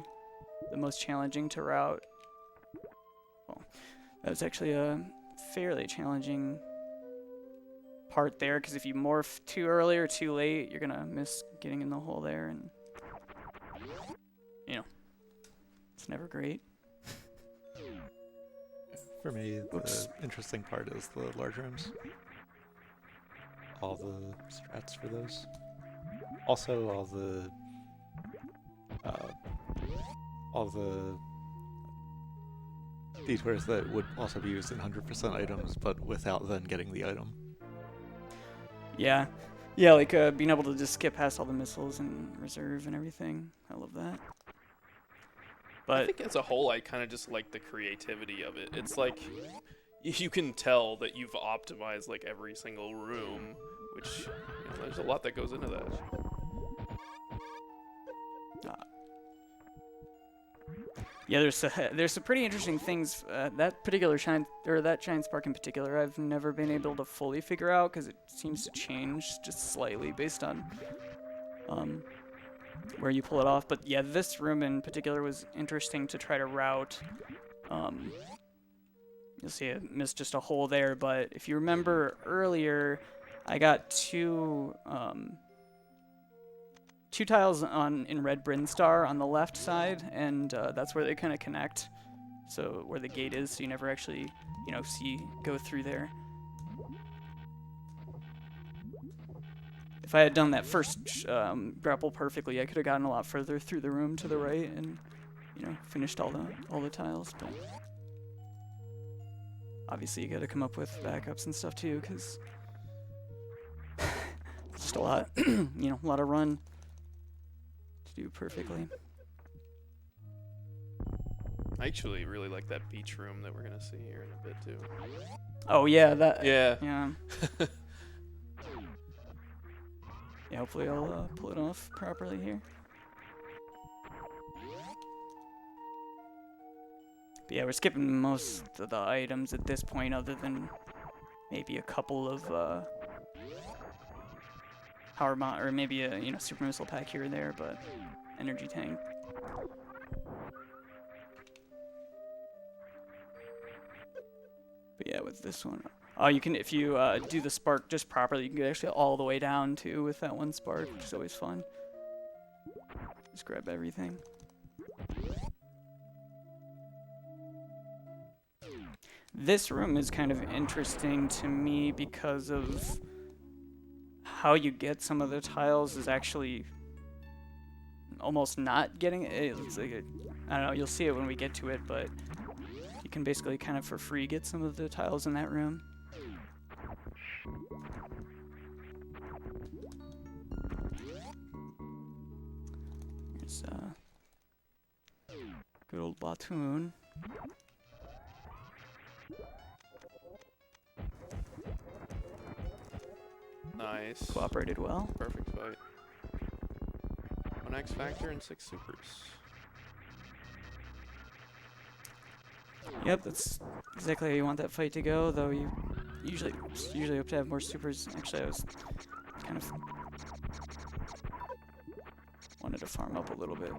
the most challenging to route. Well, that was actually a fairly challenging part there, because if you morph too early or too late, you're gonna miss getting in the hole there, and you know, it's never great. For me, the interesting part is the large rooms. All the strats for those. Also, all the detours that would also be used in 100% items, but without then getting the item. Yeah, like being able to just skip past all the missiles and reserve and everything. I love that. But I think as a whole, I kind of just like the creativity of it. It's like you can tell that you've optimized like every single room, which, you know, there's a lot that goes into that. Yeah, there's some pretty interesting things. That particular Shinespark in particular, I've never been able to fully figure out, because it seems to change just slightly based on where you pull it off. But yeah, this room in particular was interesting to try to route. You'll see I missed just a hole there, but if you remember earlier, I got two tiles in Red Brinstar on the left side, and that's where they kind of connect. So where the gate is, so you never actually, you know, go through there. If I had done that first grapple perfectly, I could have gotten a lot further through the room to the right and, you know, finished all the tiles. But obviously, you got to come up with backups and stuff too, because it's just a lot, you know, a lot of run to do perfectly. I actually really like that beach room that we're gonna see here in a bit too. Oh yeah, that. Yeah. Yeah. Yeah, hopefully I'll pull it off properly here. But yeah, we're skipping most of the items at this point, other than maybe a couple of power mod, or maybe a, you know, super missile pack here or there, but energy tank. But yeah, with this one, you can, if you do the spark just properly, you can get actually all the way down too with that one spark, which is always fun. Just grab everything. This room is kind of interesting to me because of how you get some of the tiles is actually almost not getting it. It's like I don't know, you'll see it when we get to it, but you can basically kind of for free get some of the tiles in that room. Here's good old Phantoon. Nice. Cooperated well. Perfect fight. 1 X Factor and 6 supers. Yep, that's exactly how you want that fight to go, though you usually hope to have more supers. Actually, I was kind of wanted to farm up a little bit.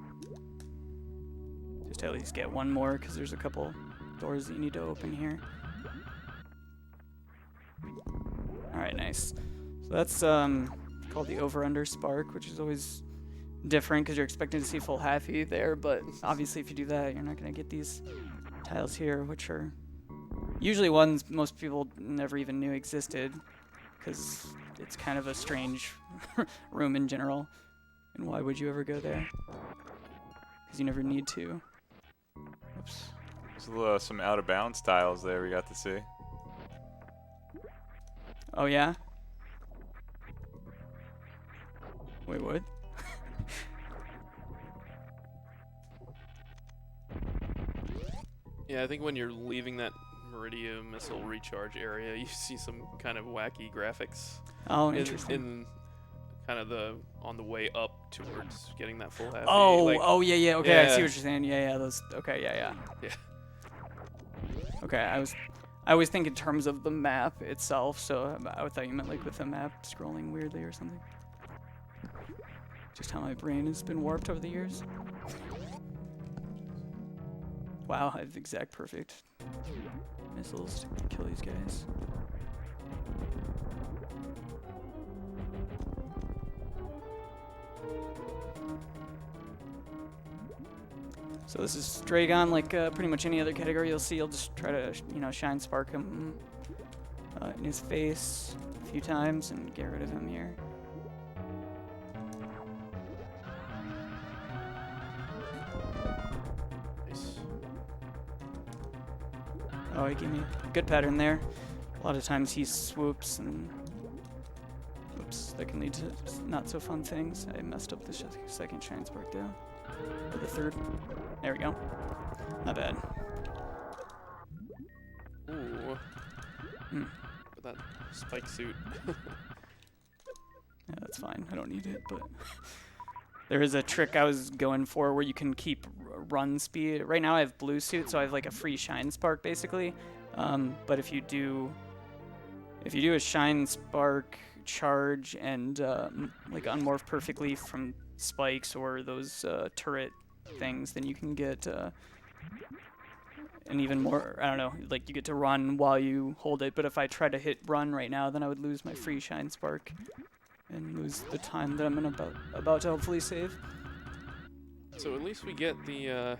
Just to at least get one more, because there's a couple doors that you need to open here. Alright, nice. So that's called the over-under spark, which is always different because you're expecting to see full half-E there, but obviously if you do that, you're not going to get these tiles here, which are usually ones most people never even knew existed, because it's kind of a strange room in general. And why would you ever go there? Because you never need to. Oops. There's some out of bounds tiles there we got to see. Oh yeah? Wait, what? Yeah, I think when you're leaving that Meridia missile recharge area, you see some kind of wacky graphics. Oh, interesting. In kind of on the way up towards getting that full half. Oh, like, oh yeah. Okay, I see yeah. what you're saying. Yeah, those. Okay, yeah. Yeah. Okay, I always think in terms of the map itself, so I thought you meant like with the map scrolling weirdly or something. Just how my brain has been warped over the years. Wow, I have exact perfect missiles to kill these guys. So this is Dragon, like pretty much any other category you'll see. You'll just try to, Shinespark him in his face a few times and get rid of him here. Nice. Oh, he gave me a good pattern there. A lot of times he swoops and oops, that can lead to not so fun things. I messed up the second Shinespark though. Or the third. There we go. Not bad. Ooh. Hmm. For that spike suit. Yeah, that's fine. I don't need it, but there is a trick I was going for where you can keep run speed. Right now I have blue suit, so I have like a free Shinespark basically. But if you do a Shinespark charge and like unmorph perfectly from spikes or those turret things, then you can get an even more, I don't know, like you get to run while you hold it. But if I try to hit run right now, then I would lose my free Shinespark and lose the time that I'm about to hopefully save. So at least we get the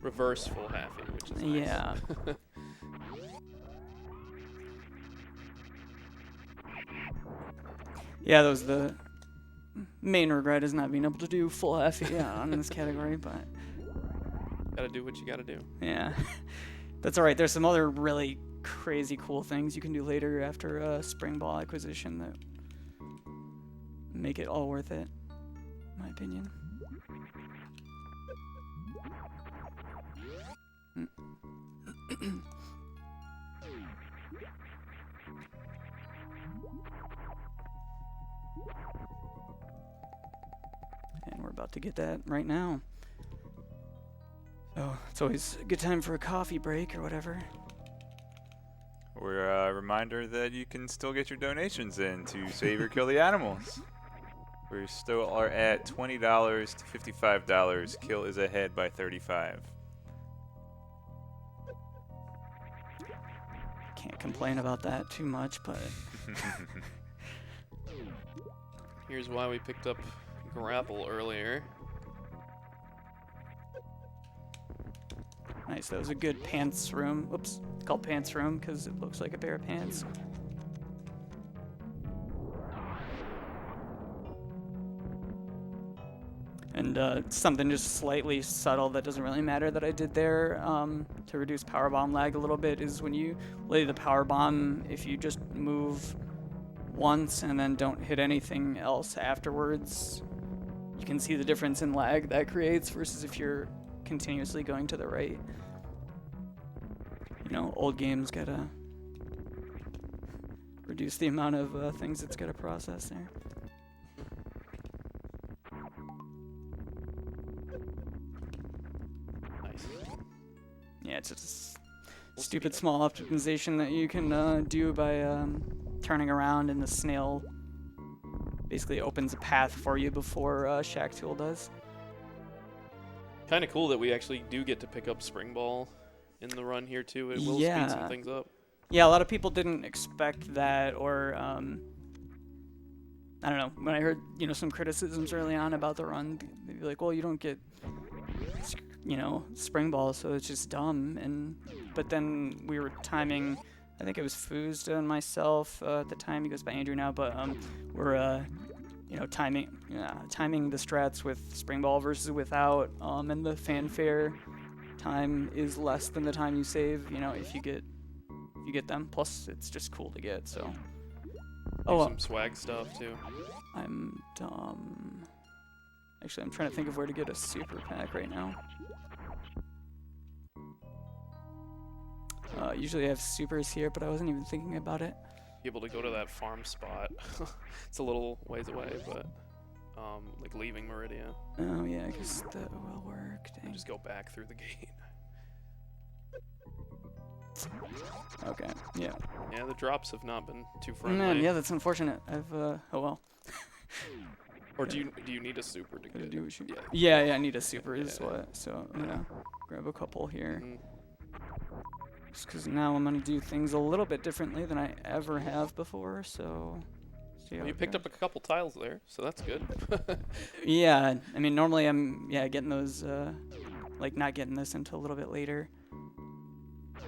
reverse full half-E, which is nice. Yeah. Yeah, that was the main regret, is not being able to do full half-E on this category, but Gotta do what you gotta do. yeah. That's alright. There's some other really crazy cool things you can do later after Spring Ball acquisition that make it all worth it, in my opinion. And we're about to get that right now. So it's always a good time for a coffee break or whatever. Or a reminder that you can still get your donations in to save or kill the animals. We still are at $20 to $55. Kill is ahead by 35. Can't complain about that too much, but Here's why we picked up grapple earlier. nice. That was a good pants room. Oops, it's called pants room because it looks like a pair of pants. And something just slightly subtle that doesn't really matter that I did there to reduce power bomb lag a little bit is when you lay the power bomb, if you just move once and then don't hit anything else afterwards, you can see the difference in lag that creates versus if you're continuously going to the right. You know, old games gotta reduce the amount of things it's got to process there. Nice. Yeah, it's just a stupid small optimization that you can do by turning around, and the snail basically opens a path for you before Shack Tool does. Kind of cool that we actually do get to pick up Spring Ball in the run here too. It will Yeah. speed some things up. Yeah, a lot of people didn't expect that, or I don't know. When I heard some criticisms early on about the run, they'd be like, "Well, you don't get Spring Ball, so it's just dumb." But then we were timing. I think it was Fuzda and myself at the time. He goes by Andrew now, but we're timing the strats with Spring Ball versus without, and the fanfare time is less than the time you save. If you get them. Plus, it's just cool to get. So. Do some swag stuff too. I'm dumb. Actually, I'm trying to think of where to get a super pack right now. Usually I have supers here, but I wasn't even thinking about it. Be able to go to that farm spot. It's a little ways away, but like leaving Meridia. Oh yeah, I guess that will work. Dang. Just go back through the gate. Okay. Yeah. Yeah, the drops have not been too friendly. Man, yeah, that's unfortunate. I've oh well. Or do you need a super to Gotta get? do what you. Yeah. Yeah, I need a super is Yeah. what. So I'm gonna grab a couple here. Mhm. Just because now I'm gonna do things a little bit differently than I ever have before. So. See how Well, you it picked goes. up a couple tiles there, so that's good. Yeah, I mean normally I'm getting those like not getting this until a little bit later,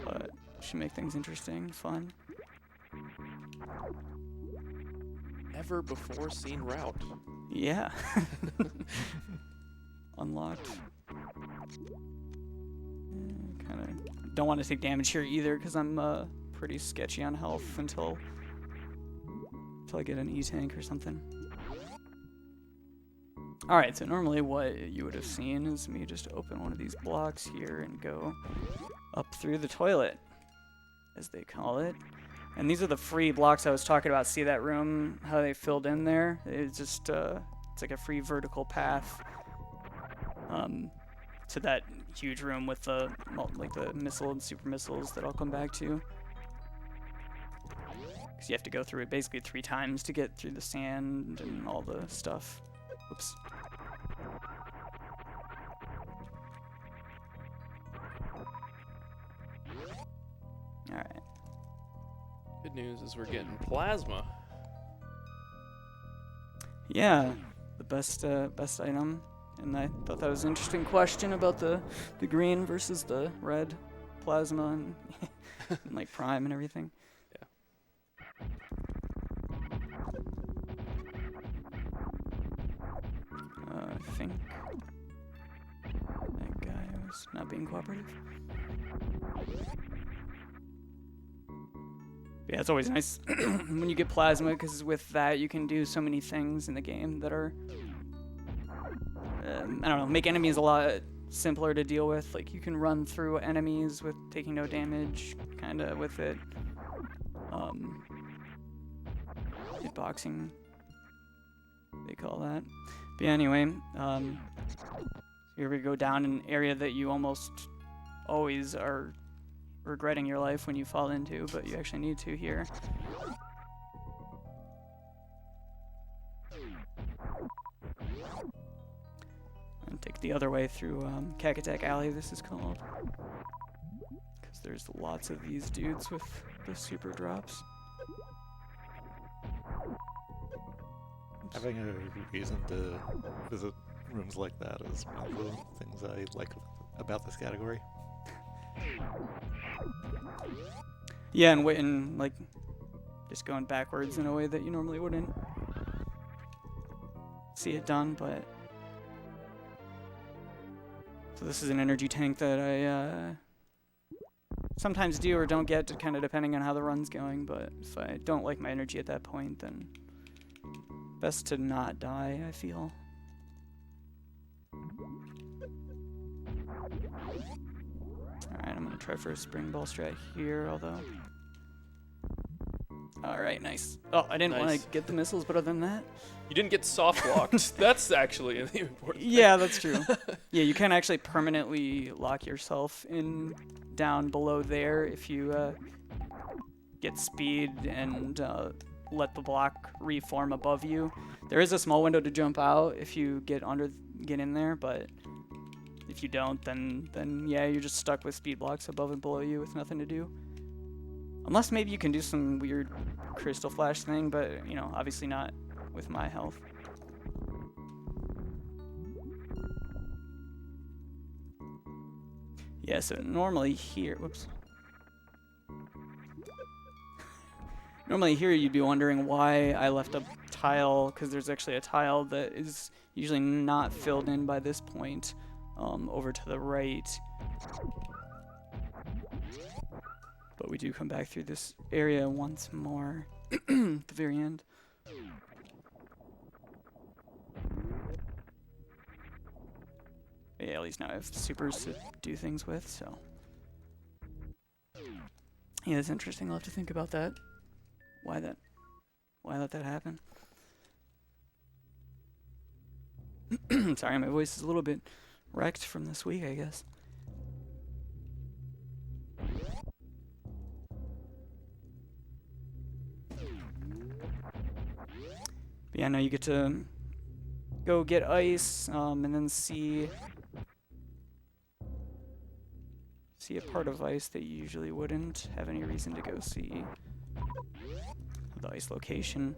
but should make things interesting, fun. Never before seen route. Yeah. Unlocked. Kind of don't want to take damage here either because I'm pretty sketchy on health until I get an E-tank or something. Alright, so normally what you would have seen is me just open one of these blocks here and go up through the toilet, as they call it. And these are the free blocks I was talking about. See that room, how they filled in there? It's just, it's like a free vertical path to that huge room with the missile and super missiles that I'll come back to. Because you have to go through it basically 3 times to get through the sand and all the stuff. Oops. Alright. Good news is we're getting plasma. Yeah, the best item. And I thought that was an interesting question about the green versus the red plasma and, and like prime and everything. I think that guy was not being cooperative. Yeah, it's always nice when you get plasma, because with that you can do so many things in the game that are, I don't know, make enemies a lot simpler to deal with. Like you can run through enemies with taking no damage, kind of with it. Hitboxing, they call that. But yeah, anyway, here we go down an area that you almost always are regretting your life when you fall into, but you actually need to here. And take the other way through Kakatak Alley, this is called. Because there's lots of these dudes with the super drops. Having a reason to visit rooms like that is one of the things I like about this category. Yeah, and like just going backwards in a way that you normally wouldn't see it done, but so this is an energy tank that I sometimes do or don't get, kind of depending on how the run's going, but if I don't like my energy at that point, then best to not die, I feel. Alright, I'm gonna try for a spring ball strat here, although All right, nice. Oh, I didn't want Nice. to get the missiles, but other than that, You didn't get soft locked. That's actually the important thing. yeah, that's true. Yeah, you can actually permanently lock yourself in down below there if you get speed and let the block reform above you. There is a small window to jump out if you get in there, but if you don't, then yeah, you're just stuck with speed blocks above and below you with nothing to do. Unless maybe you can do some weird crystal flash thing, but you know, obviously not with my health. Yeah, so normally here, whoops. Normally here you'd be wondering why I left a tile, because there's actually a tile that is usually not filled in by this point, over to the right. But we do come back through this area once more at the very end. Yeah, at least now I have supers to do things with, so. Yeah, it's interesting. I'll have to think about that. Why let that happen? Sorry, my voice is a little bit wrecked from this week, I guess. But yeah, now you get to go get ice, and then see a part of ice that you usually wouldn't have any reason to go see. The ice location.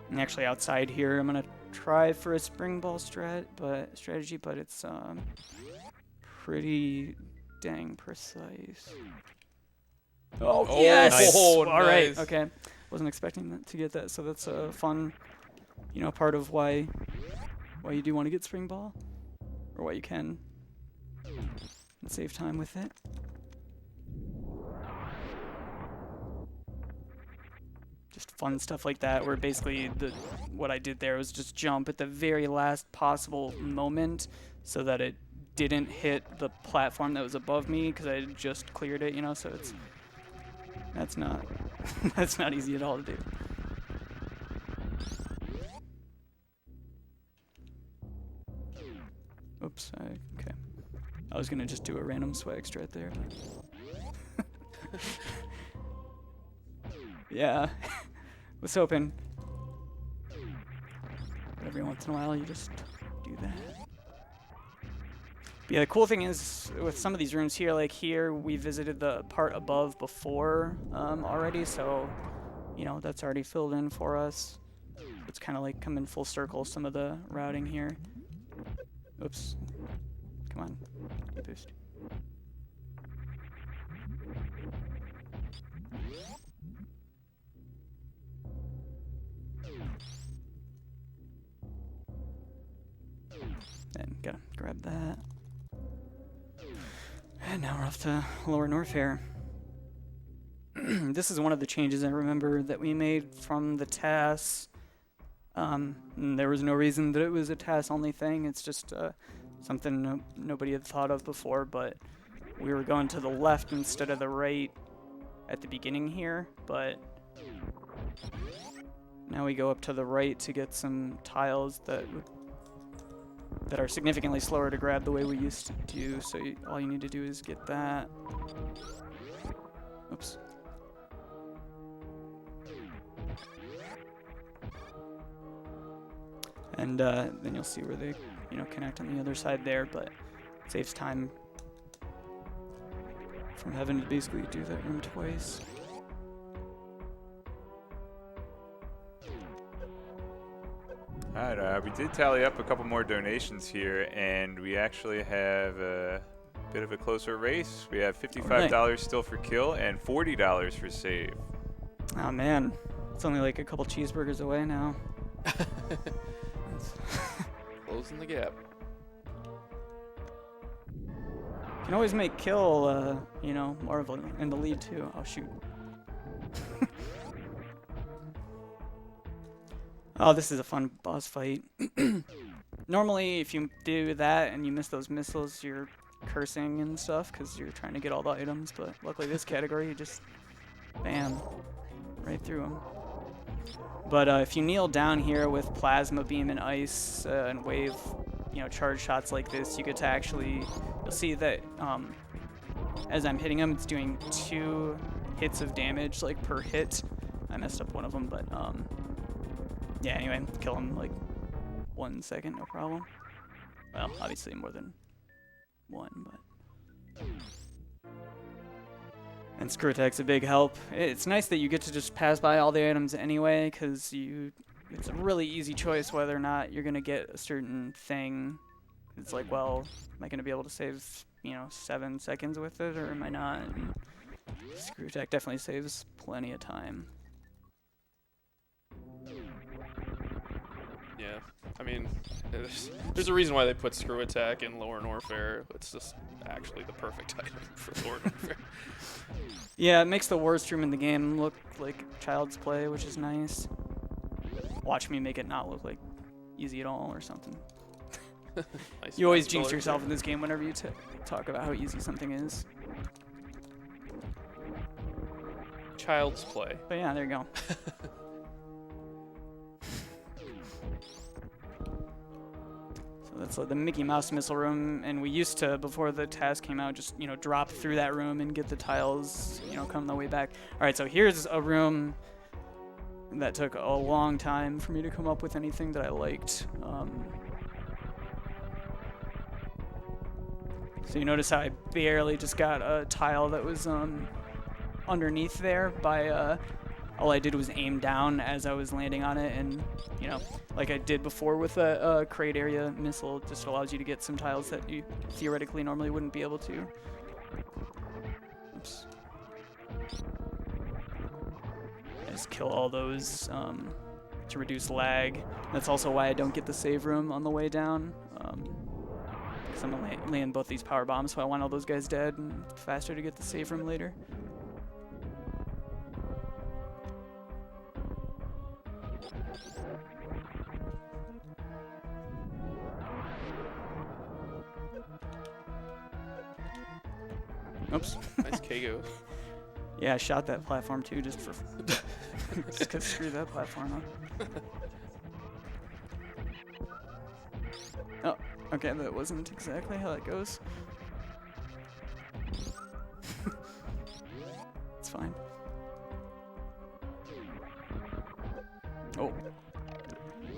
And actually outside here, I'm gonna try for a spring ball strategy, but it's pretty dang precise. Oh, yes! Nice. Oh, All right, nice. okay. Wasn't expecting to get that, so that's a fun, part of why you do want to get spring ball, or why you can and save time with it. Just fun stuff like that, where basically what I did there was just jump at the very last possible moment so that it didn't hit the platform that was above me because I had just cleared it, so that's not that's not easy at all to do. Oops, okay. I was gonna just do a random swag strat there. Yeah, was hoping. Every once in a while, you just do that. But yeah, the cool thing is with some of these rooms here, like here, we visited the part above before already, so that's already filled in for us. It's kind of like coming full circle. Some of the routing here. Oops. Come on, boost. And gotta grab that. And now we're off to Lower Norfair. This is one of the changes I remember that we made from the TAS. There was no reason that it was a TAS only thing. It's just something nobody had thought of before, but we were going to the left instead of the right at the beginning here, but now we go up to the right to get some tiles that are significantly slower to grab the way we used to do, so all you need to do is get that. Oops. And then you'll see where they, connect on the other side there, but it saves time from having to basically do that room twice. Alright, we did tally up a couple more donations here, and we actually have a bit of a closer race. We have $55 still for kill and $40 for save. Oh man, it's only like a couple cheeseburgers away now. Closing the gap. You can always make kill, more of in the lead too. Oh shoot. Oh, this is a fun boss fight. Normally, if you do that and you miss those missiles, you're cursing and stuff because you're trying to get all the items. But luckily, this category, you just bam, right through them. But if you kneel down here with plasma beam and ice and wave, charge shots like this, you get to actually, you'll see that as I'm hitting him, it's doing 2 hits of damage like per hit. I messed up one of them, but yeah. Anyway, kill him like 1 second, no problem. Well, obviously more than 1, but. And screw attack's a big help. It's nice that you get to just pass by all the items anyway, because it's a really easy choice whether or not you're going to get a certain thing. It's like, well, am I going to be able to save, 7 seconds with it, or am I not? And screw attack definitely saves plenty of time. Yeah, I mean, there's a reason why they put screw attack in lower Norfair. It's just actually the perfect item for lower Norfair. Yeah, it makes the worst room in the game look like child's play, which is nice. Watch me make it not look like easy at all or something. Nice You always nice jinx color yourself there. in this game whenever you talk about how easy something is. Child's play. But yeah, there you go. So that's the Mickey Mouse missile room, and we used to, before the task came out, just drop through that room and get the tiles, come the way back. All right, so here's a room that took a long time for me to come up with anything that I liked. So you notice how I barely just got a tile that was underneath there by all I did was aim down as I was landing on it, and like I did before with a Kraid area missile, it just allows you to get some tiles that you theoretically normally wouldn't be able to. Oops. I just kill all those to reduce lag. That's also why I don't get the save room on the way down. Because I'm gonna land both these power bombs, so I want all those guys dead and faster to get the save room later. Oops. Nice Kago. Yeah, I shot that platform too, just for just 'cause screw that platform up. Oh, okay, that wasn't exactly how that goes. It's fine. Oh.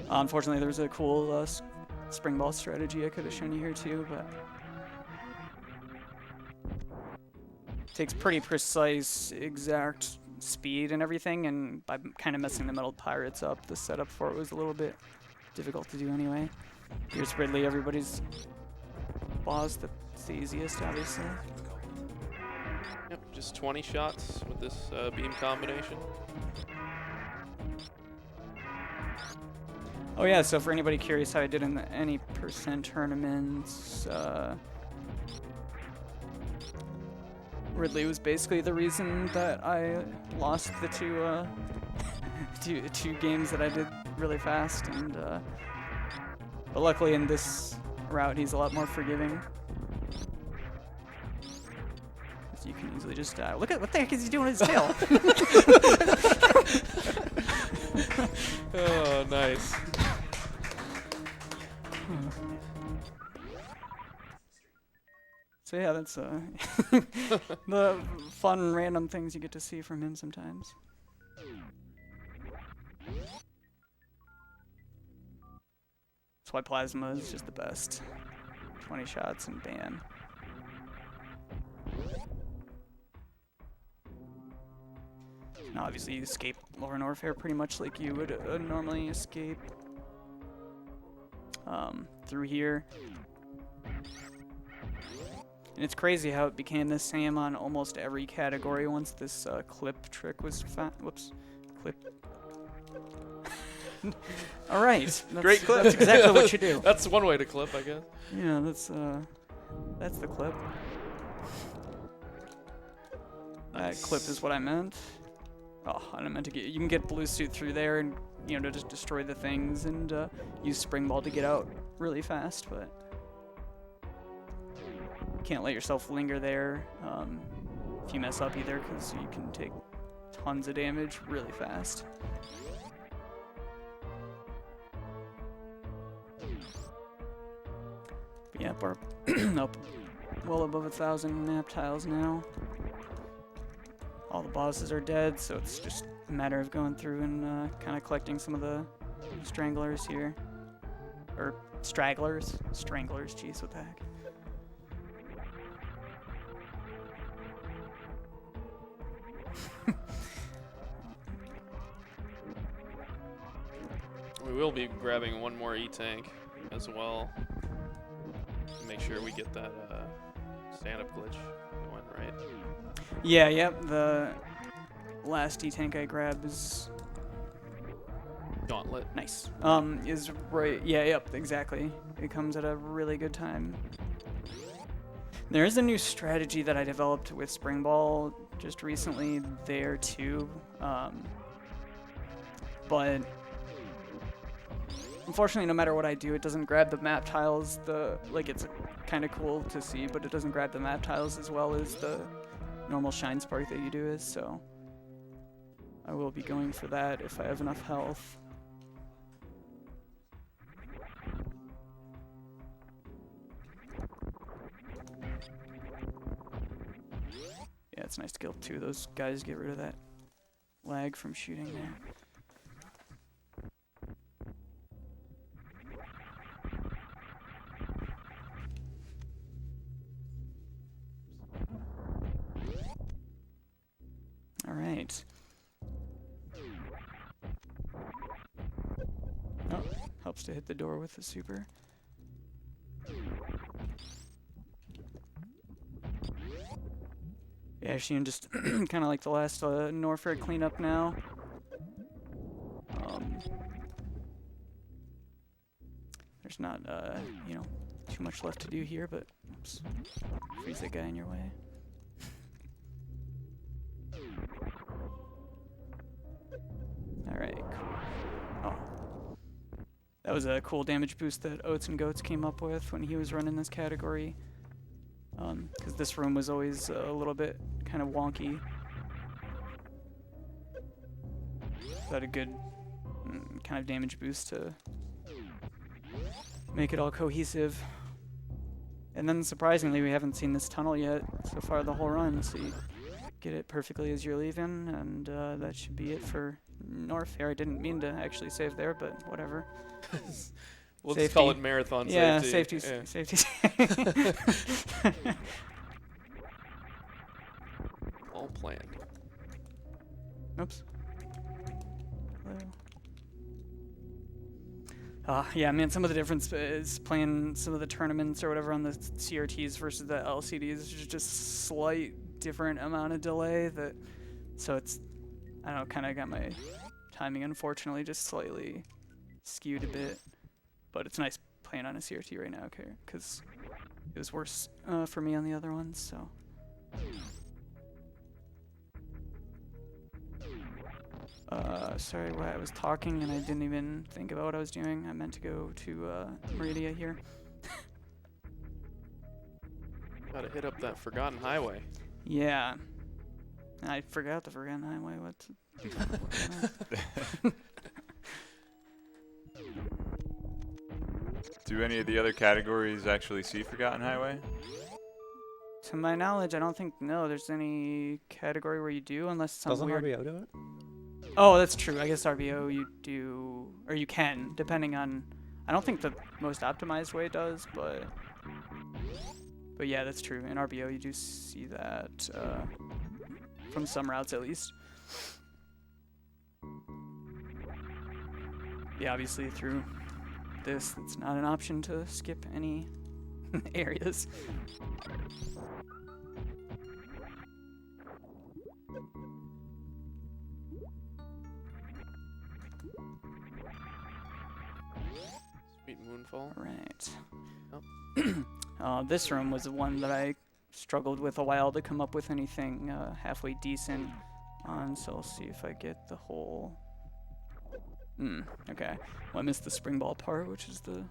Unfortunately, there was a cool spring ball strategy I could have shown you here too, but takes pretty precise, exact speed and everything, and by kind of messing the metal pirates up, the setup for it was a little bit difficult to do anyway. Here's Ridley, everybody's boss. That's the easiest, obviously. Yep, just 20 shots with this beam combination. Oh yeah, so for anybody curious how I did in the any percent tournaments, Ridley was basically the reason that I lost the two games that I did really fast, and but luckily in this route he's a lot more forgiving. So you can easily just die. Look at what the heck is he doing with his tail? Oh, nice. So yeah, that's the fun random things you get to see from him sometimes. That's why plasma is just the best. 20 shots and bam. Now obviously you escape lower Norfair pretty much like you would normally escape through here. And it's crazy how it became the same on almost every category once this clip trick was found. Whoops. Clip. All right. Great clip. That's exactly what you do. That's one way to clip, I guess. Yeah, that's the clip. That clip is what I meant. Oh, I didn't meant to get. You can get blue suit through there and to just destroy the things and use spring ball to get out really fast, but can't let yourself linger there if you mess up either, because you can take tons of damage really fast. But yeah, we're up well above 1,000 map tiles now. All the bosses are dead, so it's just a matter of going through and kind of collecting some of the stranglers here. Or stragglers? Stranglers, jeez, what the heck. We will be grabbing one more E-tank as well. Make sure we get that stand-up glitch going, right? Yeah, yep, the last E-tank I grabbed is Gauntlet. nice. Is right, yeah, yep, exactly. It comes at a really good time. There is a new strategy that I developed with Spring Ball just recently there too, but unfortunately, no matter what I do, it doesn't grab the map tiles. Like, it's kind of cool to see, but it doesn't grab the map tiles as well as the normal Shinespark that you do is, so I will be going for that if I have enough health. Yeah, it's nice to kill two of those guys, get rid of that lag from shooting there. Alright. Oh, helps to hit the door with the super. Yeah, Sheen just kind of like the last Norfair cleanup now. There's not, you know, too much left to do here, but oops, freeze that guy in your way. Alright, cool. Oh. That was a cool damage boost that Oats and Goats came up with when he was running this category. Because this room was always a little bit kind of wonky. Had a good kind of damage boost to make it all cohesive. And then surprisingly, we haven't seen this tunnel yet so far the whole run, so you get it perfectly as you're leaving, and that should be it for Norfair. I didn't mean to actually save there, but whatever. Let's just call it marathon yeah, safety. Safety. All planned. Oops. Yeah, man, some of the difference is playing some of the tournaments or whatever on the CRTs versus the LCDs. There's just slight different amount of delay so it's, I don't know, kind of got my timing unfortunately just slightly skewed a bit. But it's nice playing on a CRT right now, because it was worse for me on the other ones, so. Sorry, I was talking and I didn't even think about what I was doing. I meant to go to Meridia here. Gotta hit up that Forgotten Highway. Yeah. I forgot the Forgotten Highway. What? Do any of the other categories actually see Forgotten Highway? To my knowledge, I don't think there's any category where you do, unless some Doesn't weird. RBO do it? Oh, that's true. I guess RBO you do, or you can, depending on. I don't think the most optimized way does, but yeah, that's true. In RBO, you do see that from some routes at least. Yeah, obviously through this, it's not an option to skip any areas. Sweet Moonfall. Right. Oh. This room was the one that I struggled with a while to come up with anything halfway decent on, so I'll see if I get the whole... Okay. Well, I missed the spring ball part, which is the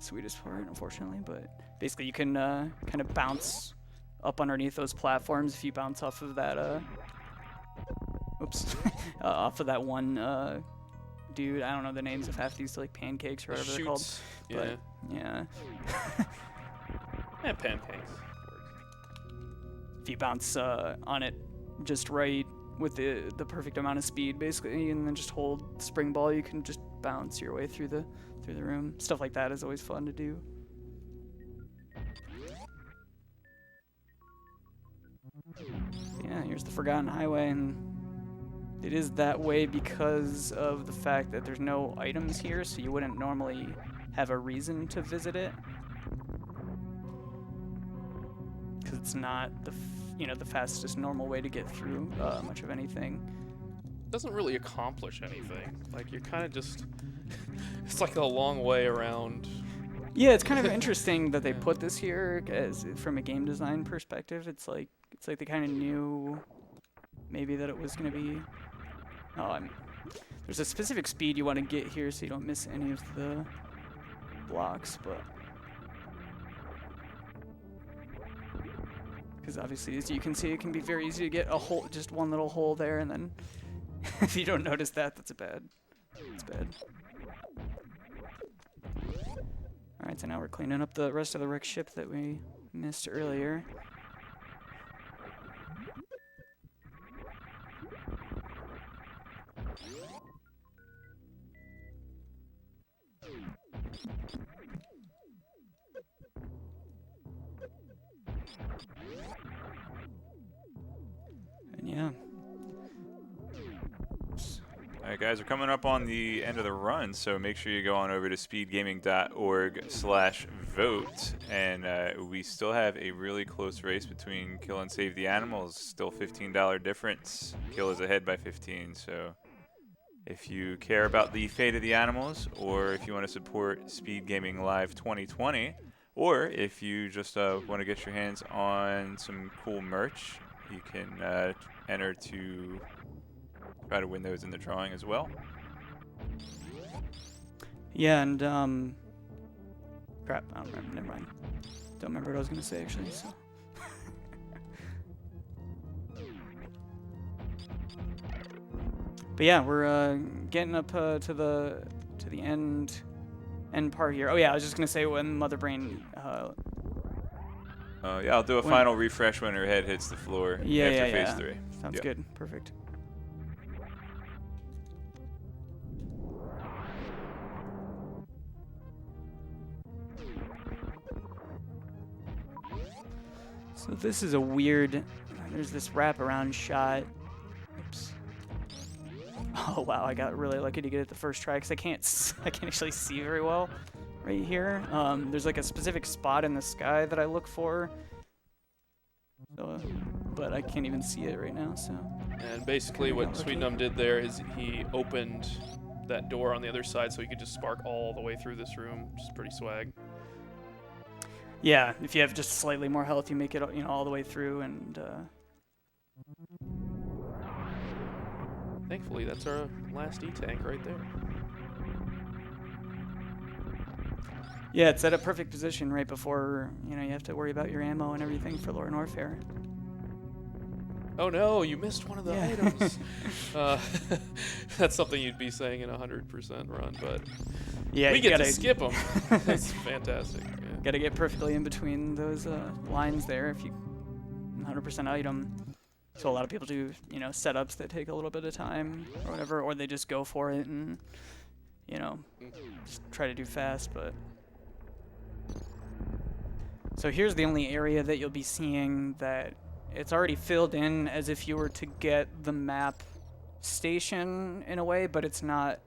sweetest part, unfortunately. But basically, you can kind of bounce up underneath those platforms if you bounce off of that. Oops, off of that one dude. I don't know the names of half these like pancakes or whatever they're called. Shoots. But, yeah. Yeah, pancakes. If you bounce on it just right with the perfect amount of speed, basically, and then just hold spring ball, you can just bounce your way through the room. Stuff like that is always fun to do. Yeah, here's the Forgotten Highway, and it is that way because of the fact that there's no items here, so you wouldn't normally have a reason to visit it. Because it's not the the fastest normal way to get through much of anything. Doesn't really accomplish anything. Like, you're kind of just... it's like a long way around. Yeah, it's kind of interesting that they put this here, as from a game design perspective. It's like they kind of knew maybe that it was going to be... there's a specific speed you want to get here so you don't miss any of the blocks, but... Because obviously, as you can see, it can be very easy to get a hole, just one little hole there, and then if you don't notice that, it's bad. Alright, so now we're cleaning up the rest of the wreck ship that we missed earlier. And yeah. Alright guys, we're coming up on the end of the run, so make sure you go on over to speedgaming.org/vote, and we still have a really close race between Kill and Save the Animals. Still $15 difference. Kill is ahead by 15, so if you care about the fate of the animals, or if you want to support Speed Gaming Live 2020, or if you just want to get your hands on some cool merch, you can enter to try to win those in the drawing as well. Yeah, and crap, I don't remember. Never mind. Don't remember what I was gonna say actually. So. But yeah, we're getting up to the end part here. Oh yeah, I was just gonna say when Mother Brain. Yeah, I'll do a final refresh when her head hits the floor after phase 3. Sounds good. Perfect. So this is a weird, there's this wraparound shot. Oops. Oh wow, I got really lucky to get it the first try because I can't actually see very well right here. There's like a specific spot in the sky that I look for, so, but I can't even see it right now. So. And basically what sweetnumb did there is he opened that door on the other side so he could just spark all the way through this room, which is pretty swag. Yeah, if you have just slightly more health, you make it, all the way through, and thankfully, that's our last E-tank right there. Yeah, it's at a perfect position right before, you have to worry about your ammo and everything for Lord Norfair. Oh no, you missed one of the items. That's something you'd be saying in a 100% run, but yeah, we get to skip them. That's fantastic. Yeah. Got to get perfectly in between those lines there if you 100% item. So a lot of people do, setups that take a little bit of time or whatever, or they just go for it and, just try to do fast. But so here's the only area that you'll be seeing that it's already filled in as if you were to get the map station in a way, but it's not.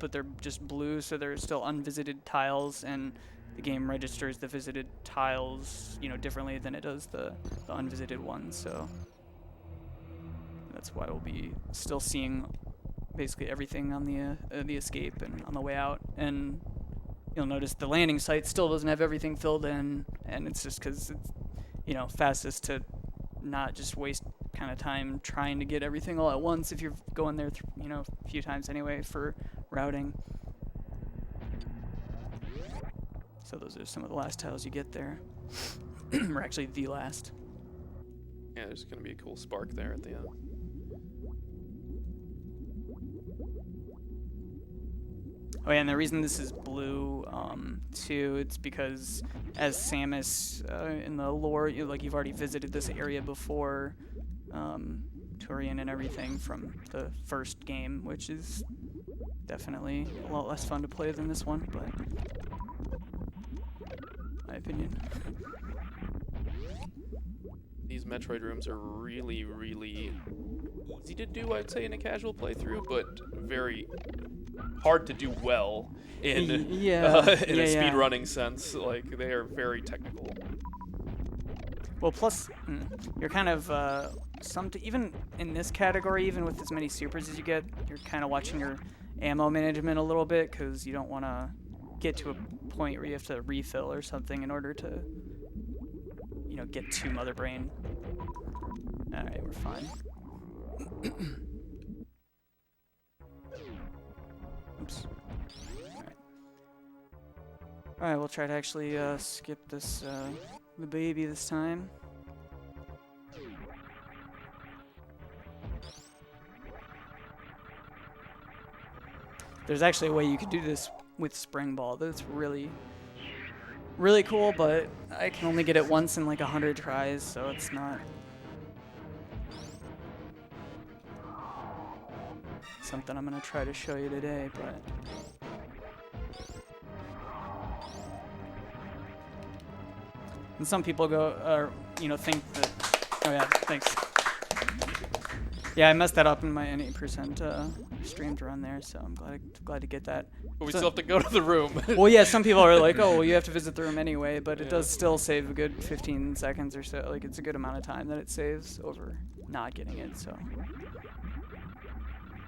But they're just blue, so they're still unvisited tiles, and the game registers the visited tiles, differently than it does the unvisited ones. So that's why we'll be still seeing basically everything on the escape and on the way out. And you'll notice the landing site still doesn't have everything filled in, and it's just because it's fastest to not just waste kind of time trying to get everything all at once if you're going there a few times anyway for routing. So those are some of the last tiles you get there. Or actually the last. Yeah, there's gonna be a cool spark there at the end. Oh yeah, and the reason this is blue, too, it's because as Samus in the lore, you've already visited this area before, Turian and everything from the first game, which is definitely a lot less fun to play than this one, but my opinion. These Metroid rooms are really, really easy to do, I'd say, in a casual playthrough, but very hard to do well in a speedrunning sense. Like, they are very technical. Well, plus, you're kind of, even in this category, even with as many supers as you get, you're kind of watching your ammo management a little bit, because you don't want to get to a point where you have to refill or something in order to, get to Mother Brain. Alright, we're fine. Oops. Alright, we'll try to actually skip this, the baby this time. There's actually a way you could do this with Spring Ball that's really cool, but I can only get it once in like 100 tries, so it's not something I'm gonna try to show you today, but and some people think that, oh yeah, thanks. Yeah, I messed that up in my 80% streamed run there, so I'm glad to get that. But we still have to go to the room. Well, yeah, some people are like, oh, well, you have to visit the room anyway, but it does still save a good 15 seconds or so. Like, it's a good amount of time that it saves over not getting it, so.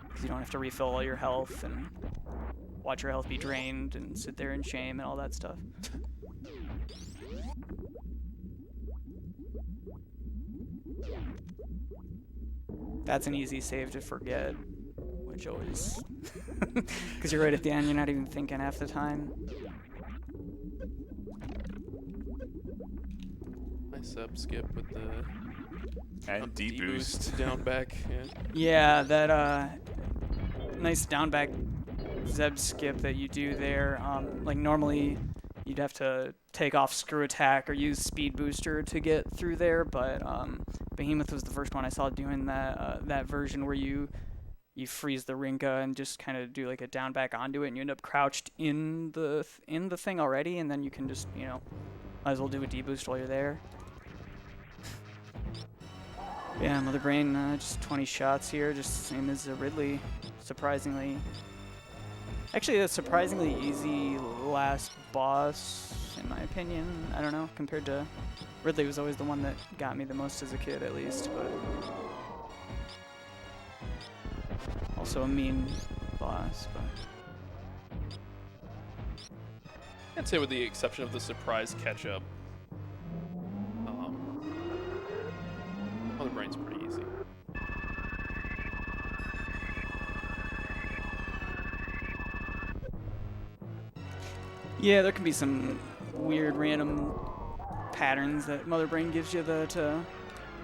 Because you don't have to refill all your health and watch your health be drained and sit there in shame and all that stuff. That's an easy save to forget, which always, because you're right at the end, you're not even thinking half the time. Nice skip with the And D-boost. down back. Yeah, that nice down back Zeb skip that you do there. Like normally you'd have to take off screw attack or use speed booster to get through there, but Behemoth was the first one I saw doing that version where you freeze the Rinka and just kind of do like a down back onto it, and you end up crouched in the thing already, and then you can just might as well do a deboost while you're there. Yeah, Mother Brain, just 20 shots here, just same as Ridley. Surprisingly, actually a surprisingly easy last boss in my opinion. I don't know, compared to Ridley was always the one that got me the most as a kid, at least, but also a mean boss. But I'd say with the exception of the surprise catch-up, Mother Brain's pretty easy. yeah, there can be some weird random patterns that Mother Brain gives you that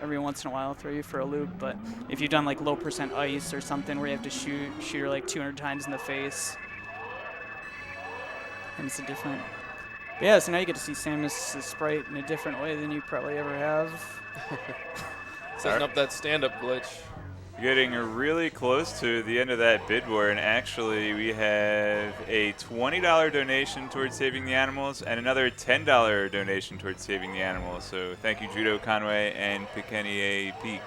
every once in a while throw you for a loop, but if you've done like low % ice or something where you have to shoot her like 200 times in the face, and it's a different. But yeah, so now you get to see Samus' sprite in a different way than you probably ever have. Setting up that stand-up glitch. Getting really close to the end of that bid war, and actually we have a $20 donation towards saving the animals and another $10 donation towards saving the animals. So thank you, Judo Conway and Pikeni Peak.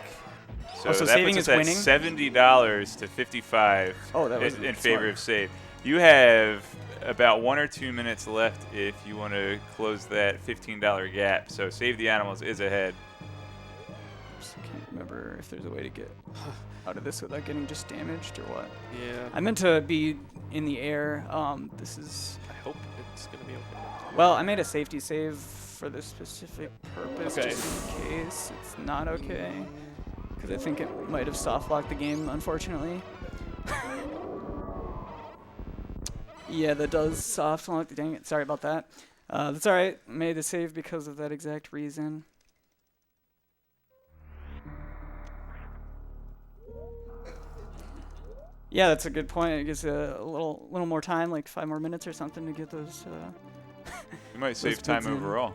So so that saving puts is us at winning? $70 to $55 Oh, that was in smart. favor of save. You have about 1 or 2 minutes left if you want to close that $15 gap. So save the animals is ahead. I can't remember if there's a way to get out of this without getting just damaged or what. Yeah. I meant to be in the air. This is. I hope it's gonna be okay. Well, I made a safety save for this specific purpose, Okay. just in case it's not okay, because I think it might have soft locked the game, unfortunately. Yeah, that does soft lock. Dang it! Sorry about that. That's alright. Made the save because of that exact reason. Yeah, that's a good point. It gives a little more time, like 5 more minutes or something, to get those. You might save time goods in. overall.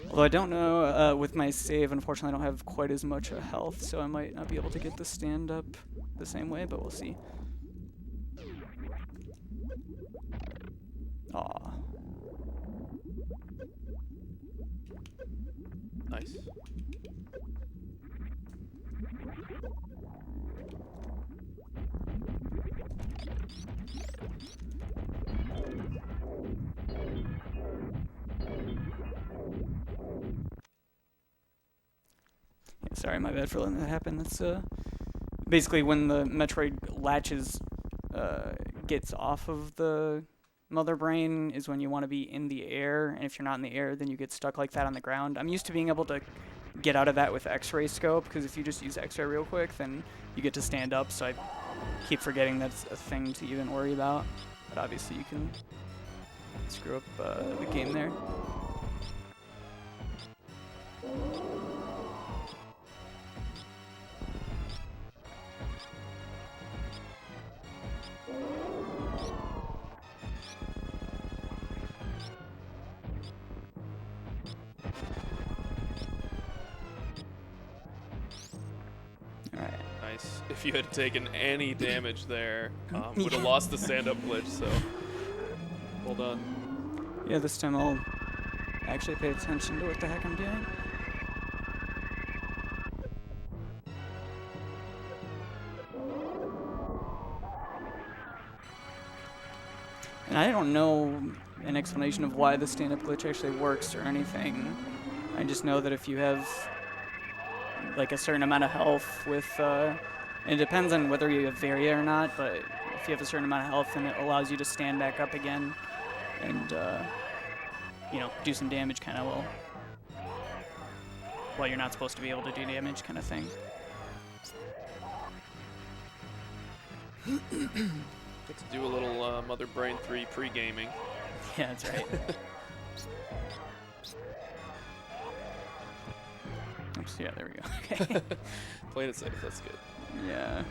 Although I don't know, with my save, unfortunately, I don't have quite as much health, so I might not be able to get the stand up the same way, but we'll see. Aw. Nice. Yeah, sorry, my bad for letting that happen. That's basically when the Metroid latches gets off of the mother brain is when you want to be in the air, and if you're not in the air, then you get stuck like that on the ground. I'm used to being able to get out of that with X-ray scope, because if you just use X-ray real quick, then you get to stand up, so I keep forgetting that's a thing to even worry about. But obviously you can screw up the game there. Alright. Nice. If you had taken any damage there, would have lost the stand-up glitch, so well done. Yeah, this time I'll actually pay attention to what the heck I'm doing. And I don't know an explanation of why the stand-up glitch actually works or anything. I just know that if you have like a certain amount of health with, and it depends on whether you have Varia or not, but if you have a certain amount of health, then it allows you to stand back up again and, you know, do some damage kind of while you're not supposed to be able to do damage kind of thing. Get to do a little Mother Brain 3 pre-gaming. Yeah, that's right. Oops, yeah, there we go. Okay. Playing it safe, that's good. Yeah.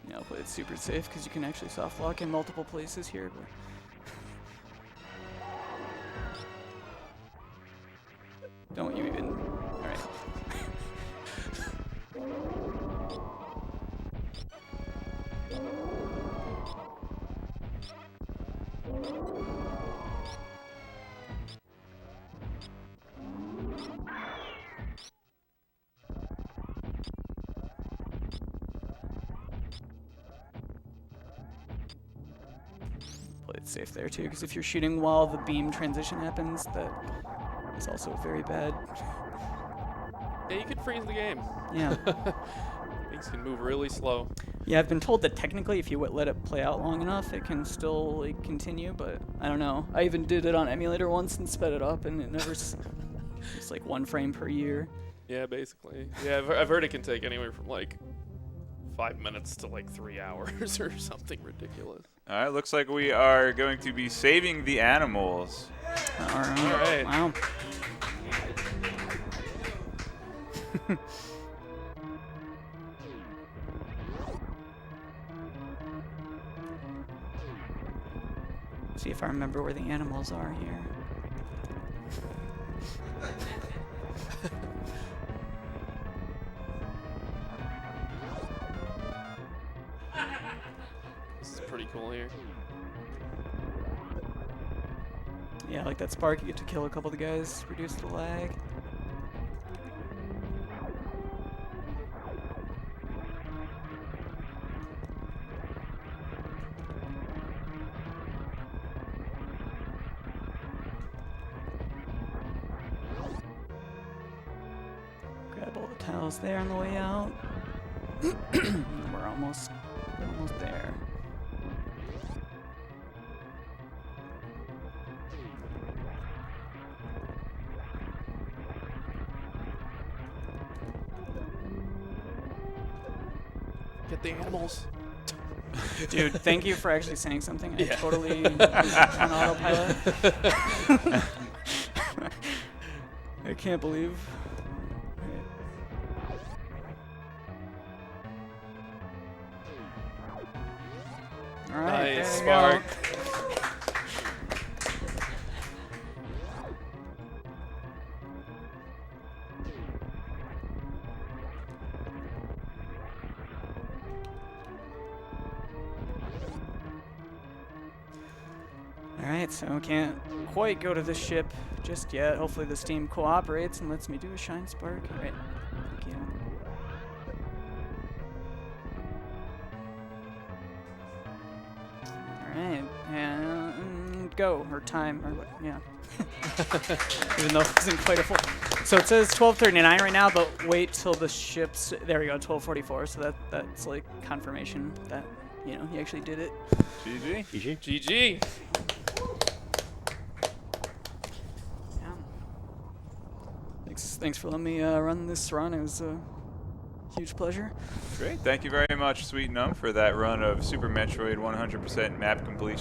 Yeah, I'll play it super safe because you can actually soft lock in multiple places here. But don't you even... Alright. Play it safe there too, because if you're shooting while the beam transition happens, that is also very bad. Yeah, you could freeze the game. Yeah. Things can move really slow. Yeah, I've been told that technically if you let it play out long enough, it can still like continue, but I don't know. I even did it on emulator once and sped it up, and it never... It's like 1 frame per year. Yeah, basically. Yeah, I've heard it can take anywhere from like 5 minutes to like 3 hours or something ridiculous. All right, looks like we are going to be saving the animals. All right. Wow. See if I remember where the animals are here. This is pretty cool here. Yeah, like that spark, you get to kill a couple of the guys, reduce the lag. Grab all the tiles there on the way out. We're almost there. at the animals. Dude, thank you for actually saying something. I Yeah. totally was on autopilot. I can't believe. All right, Nice, there you go. Spark. Alright, so can't quite go to the ship just yet. Hopefully this team cooperates and lets me do a Shinespark. Alright, thank you. Alright, and go, or time, or what, yeah. Even though it isn't quite a full. So it says 12:39 right now, but wait till the ship's, there we go, 12:44, so that's like confirmation that, you know, he actually did it. GG. GG. GG. Yeah. Thanks for letting me run this run. It was a huge pleasure. Great. Thank you very much, sweetnumb, for that run of Super Metroid 100% map completion.